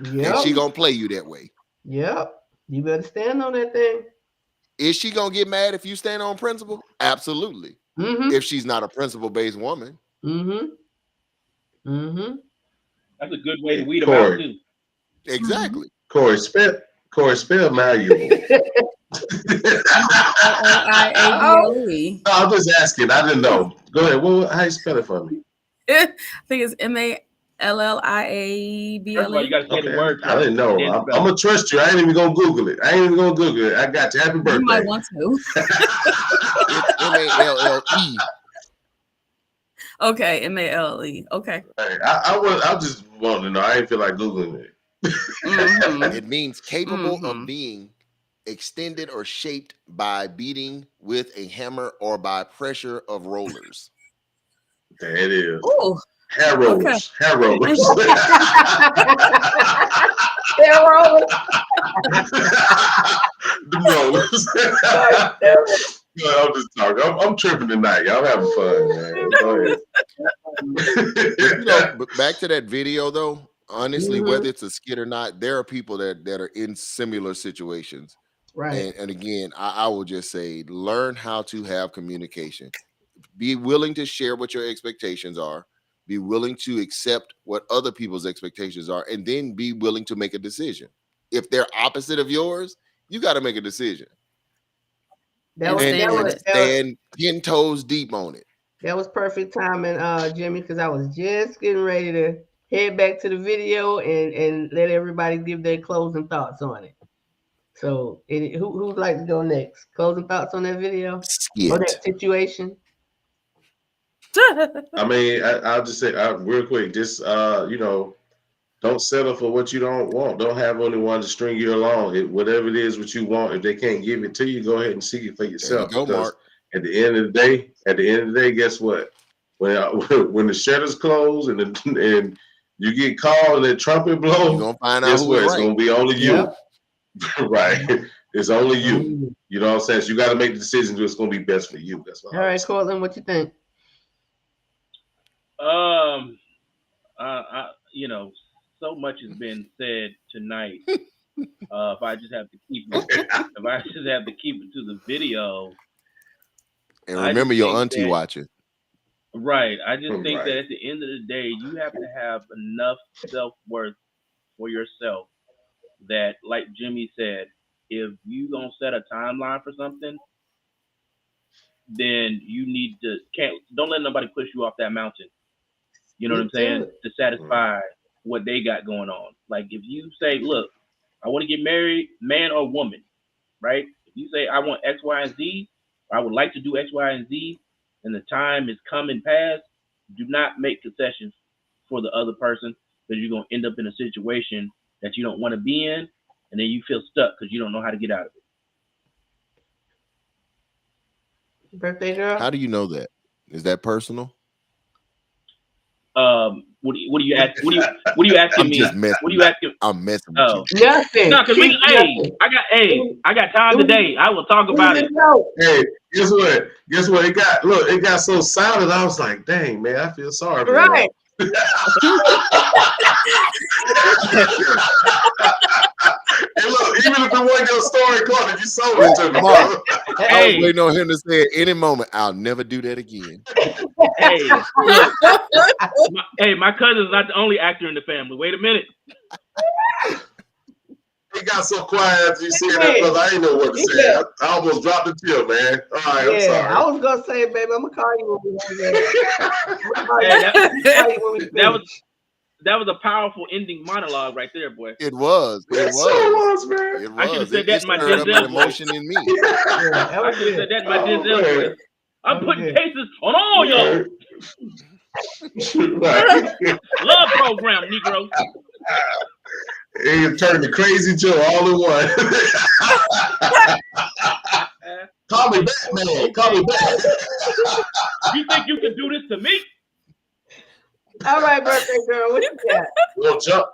And she gonna play you that way. Yep. You better stand on that thing. Is she gonna get mad if you stand on principle? Absolutely. If she's not a principle-based woman. That's a good way to weed them out too. Exactly. Corey, spell malleable. I'm just asking. I didn't know. Go ahead. Well, how you spell it for me? I think it's LLIABLE. First of all, you got to say the word. I didn't know. I'm gonna trust you. I ain't even gonna Google it. I got you. Happy birthday. You might want to. It's MALLE. Okay, MALE. Okay. Hey, I just want to know. I ain't feel like Googling it. Mhm. It means capable of being extended or shaped by beating with a hammer or by pressure of rollers. There it is. Ooh. Hair rollers. Okay. Hair rollers. Hair rollers. The rollers. No, I'm just talking. I'm tripping tonight. Y'all having fun, man. Go ahead. But back to that video, though. Honestly, whether it's a skit or not, there are people that are in similar situations. Right. And again, I will just say, learn how to have communication. Be willing to share what your expectations are. Be willing to accept what other people's expectations are, and then be willing to make a decision. If they're opposite of yours, you got to make a decision. Stand 10 toes deep on it. That was perfect timing, Jimmy, because I was just getting ready to head back to the video and let everybody give their closing thoughts on it. So, who'd like to go next? Closing thoughts on that video? Skit. Or that situation? I mean, I'll just say real quick, just don't settle for what you don't want. Don't have anyone to string you along. Whatever it is what you want, if they can't give it to you, go ahead and seek it for yourself. There you go, Mark. At the end of the day, guess what? When the shutters close and you get called and the trumpet blows, you're gonna find out guess who what? It's right. gonna be only you. Yep. Right. It's only you. You know what I'm saying? So you got to make the decision what's gonna be best for you. That's what. All right, Cortland, what you think? So much has been said tonight. If I just have to keep it to the video. And remember your auntie watching. Right. I just think that at the end of the day, you have to have enough self-worth for yourself that, like Jimmy said, if you gonna set a timeline for something, then you need to don't let nobody push you off that mountain. You know what I'm saying? To satisfy what they got going on. Like if you say, look, I want to get married, man or woman, right? If you say I want X, Y, and Z, or I would like to do X, Y, and Z, and the time is come and pass, do not make concessions for the other person, because you're gonna end up in a situation that you don't want to be in, and then you feel stuck because you don't know how to get out of it. Birthday girl? How do you know that? Is that personal? What do you ask? What are you asking me? What are you asking? I'm messing with you. Nothing. No, because I got time today. I will talk about it. Hey, guess what? It got so silent. I was like, dang, man, I feel sorry for right. Hey, look, even if it wasn't your story, Clark, if you sold it to me, Mark, I was waiting on him to say at any moment, I'll never do that again. Hey, look, my cousin's not the only actor in the family. Wait a minute. He got so quiet after you said that, brother. I didn't know what to say. I almost dropped the chill, man. All right, I'm sorry. I was gonna say, baby, I'm gonna call you when we That was a powerful ending monologue right there, boy. It was. It was, man. It was. I should have said that in my Denzel emotion in me. I should have said that in my Denzel voice. I'm putting cases on all y'all. Love program, Negro. He turned to Crazy Joe all in one. Call me back, man. Call me back. You think you can do this to me? All right, birthday girl, what you got? We'll jump.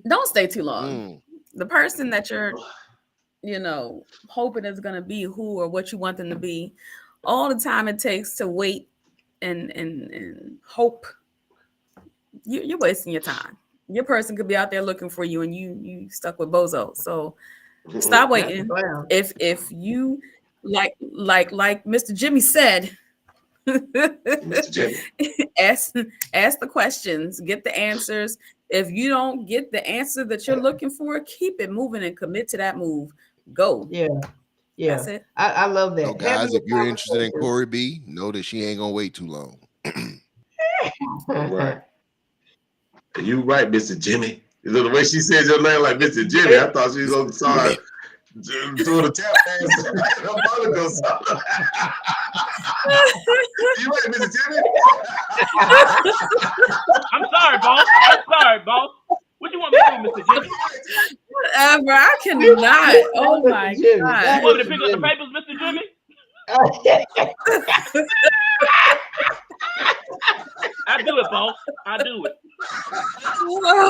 Don't stay too long. The person that you're, hoping is gonna be who or what you want them to be, all the time it takes to wait and hope, you're wasting your time. Your person could be out there looking for you, and you stuck with bozo. So stop waiting. Wow. If you like Mr. Jimmy said, ask the questions, get the answers. If you don't get the answer that you're looking for, keep it moving and commit to that move. Go. Yeah. Yeah, That's it. I love that. So guys, Having if you're the interested in conversation. Corey B, know that she ain't gonna wait too long. Right. You right, Mr. Jimmy. The way she said your name, like Mr. Jimmy, I thought she was on the side doing the tap dance. You right, Mr. Jimmy? I'm sorry, boss. I'm sorry, boss. What you want me to do, Mr. Jimmy? Whatever. I cannot. Oh my Jimmy. God. You want me to pick up the papers, Mr. Jimmy? I do it, boss. I do it.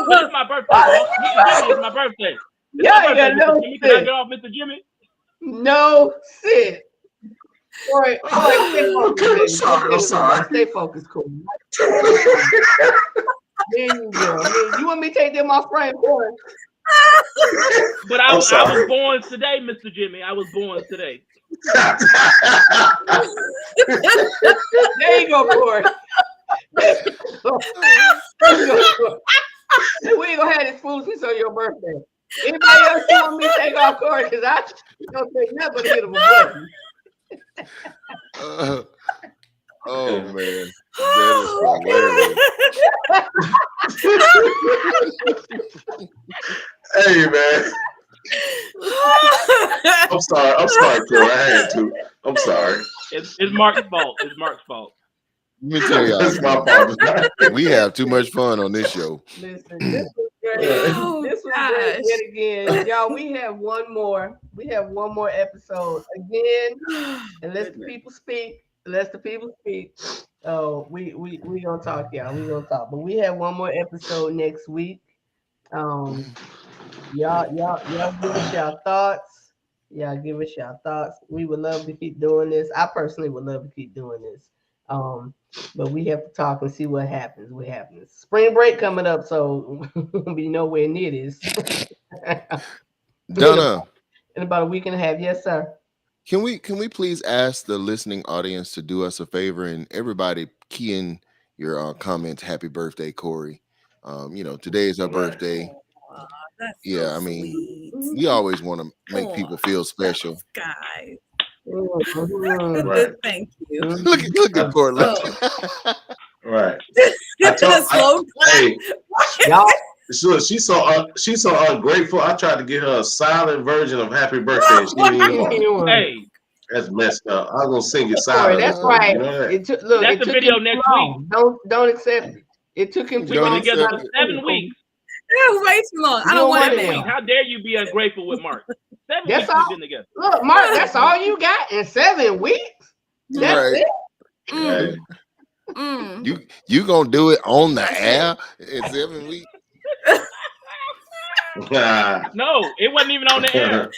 But it's my birthday, boss. Mr. Jimmy, it's my birthday. It's Yeah, my birthday, no Mr. Jimmy. Can I get off, Mr. Jimmy? No sit. Corey, stay focused. I'm sorry. Stay focused, cool. There you go. You want me to take them off frame, Corey? But I was born today, Mr. Jimmy. I was born today. There you go, Corey. We ain't gonna have this foolishness on your birthday. Anybody else you want me to take off, Corey? Because I don't think nothing but a hit of a button. Oh man, that is hilarious. Hey man. I'm sorry, Corey. I had to. I'm sorry. It's Mark's fault. It's Mark's fault. Let me tell y'all, That's my fault. we have too much fun on this show. Listen, this was great. Oh, This was gosh. great yet again. Y'all, we have one more. We have one more episode. Again, unless the people speak. Oh, we gonna talk, y'all. We gonna talk. But we have one more episode next week. Y'all give us your thoughts. Y'all give us your thoughts. We would love to keep doing this. I personally would love to keep doing this. But we have to talk and see what happens. Spring break coming up, so we'll be nowhere near this. Donna, in about a week and a half. Yes, sir. can we please ask the listening audience to do us a favor and everybody key in your comments? Happy birthday, Corey. Today is her birthday. That's Yeah, so I mean, sweet. we always want to make people feel special. Guys. Right. Thank you. Look at Corey. Right. Slow Hey, Y'all, she's so ungrateful. I tried to get her a silent version of Happy Birthday. She didn't even want it. Hey, That's messed up. I was gonna sing it Corey, silent. that's right. You know that? That's the video next week. Don't accept it. It took him too We've been long. together accept for it. 7 weeks. That was way too long. I You don't don't want want it it. 7 now. weeks. How dare you be ungrateful with Mark? 7 That's weeks all. we've been together. Look, Mark, that's all you got in 7 weeks. That's Right. it. Hey, Mm. You gonna do it on the air in 7 weeks? No, it wasn't even on the air.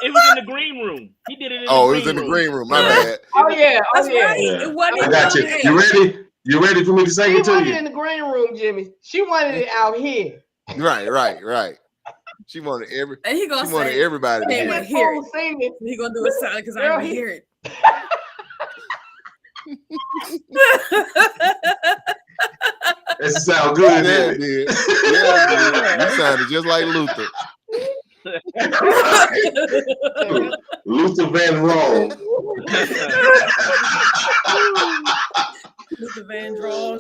It was in the green room. He did it in Oh, the it was green in the room. green room. My bad. Oh yeah, That's right. Yeah. It wasn't I even got on you. the You air. ready? You ready for me to sing She it to wanted it you? in the green room, Jimmy. She wanted it out here. Right. She wanted And he gonna wanted say, everybody to "Hey, hear man, it. hear it." Singing. he gonna do it silent because I Girl, don't he- hear it. That sound good, Yeah, didn't it it? did. Yeah, it did. You sounded just like Luther. Luther Van Rome. Luther Vandross.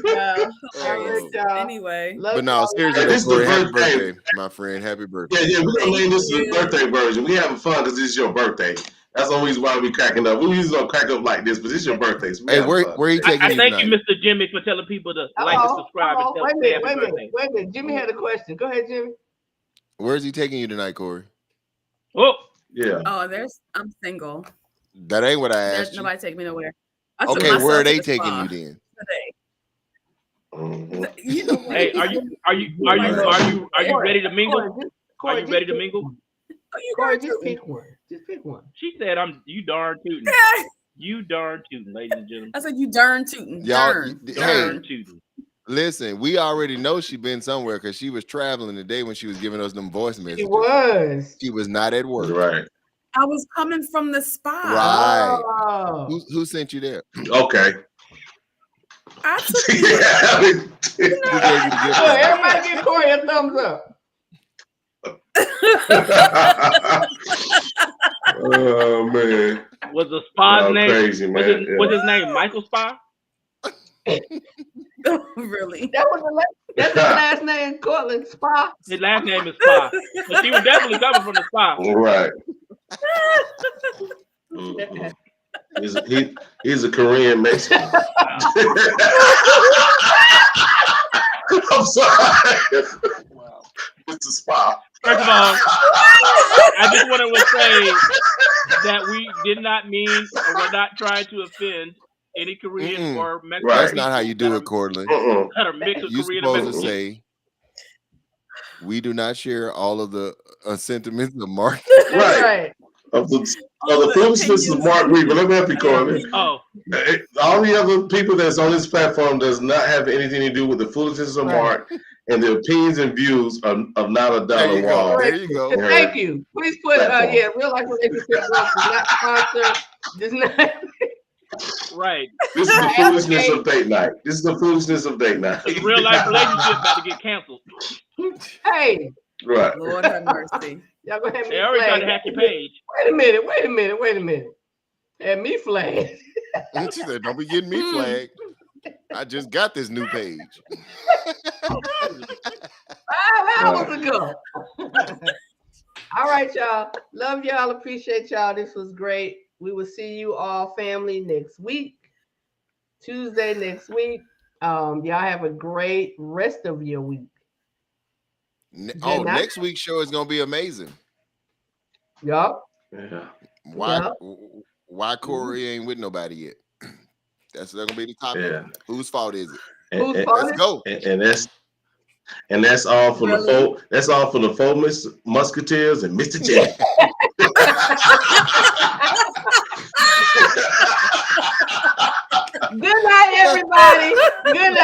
Wow. Hilarious. y'all. Anyway. Love But no, y'all. seriously, Hey, this though, is the Corey, happy birthday. birthday, my friend. Happy birthday. Yeah, we're gonna name this the you. birthday version. We having fun because this is your birthday. That's the only reason why we cracking up. We usually don't crack up like this, but this is your birthday. So we Hey, having where fun. he taking I you thank you, tonight? Mr. Jimmy, for telling people to like and subscribe and tell Wait a say minute, happy birthday. wait a minute. Jimmy had a question. Go ahead, Jimmy. Where's he taking you tonight, Corey? Oh, Yeah. Oh, I'm single. That ain't what I There's asked you. nobody take me nowhere. I took Okay, myself where are to they the taking spa you then? today. Mhm. You know what? hey, are you ready to mingle? Are you ready to mingle? Oh, you Corey, got just to. pick one. Just pick one. She said, you darn tootin'. You darn tootin', ladies and gentlemen. I said you darn tootin'. Y'all, Darn. hey, Darn tootin'. listen, we already know she been somewhere because she was traveling today when she was giving us them voice He messages. was. She was not at work. Right. I was coming from the spa. Right. Oh. Who sent you there? Okay. I took you. Yeah. Who gave you the gift Look, card? everybody give Corey a thumbs up. Oh man. Was the spa's name? Crazy, man. Was his name Michael Spa? Really? That's his last name, Cortland Spa. His last name is Spa. But she was definitely coming from the spa. Right. He's a Korean Mexican. I'm sorry. Wow. It's a spa. First of all, I just want to say that we did not mean or we're not trying to offend any Korean or Mexican. That's not how you do it, Cortland. That are mixed with You're Korean and supposed to Mexican. say, we do not share all of the sentiments of Mark. Right. Of the foolishness of Mark Weaver. Let me help you, Cortland. Oh. All the other people that's on this platform does not have anything to do with the foolishness of Mark and the opinions and views of not a dollar wall. There you go. Thank you. Please put real life relationship books does not sponsor. Does not. Right. This is the foolishness of date night. This is the foolishness of date night. The real life relationship about to get canceled. Hey. Right. Lord have mercy. Y'all gonna have me They already flagged. tried to hack your page. Wait a minute. Have me flagged. She said, don't be getting me flagged. I just got this new page. 5 hours ago. All right, y'all. Love y'all. Appreciate y'all. This was great. We will see you all family next week. Tuesday next week. Y'all have a great rest of your week. Next week's show is gonna be amazing. Yup. Yeah. Why Corey ain't with nobody yet? That's gonna be the topic. Yeah. Whose fault is it? Let's go. And that's all for the folk. That's all for the folk Musketeers and Mr. J. Good night, everybody. Good night.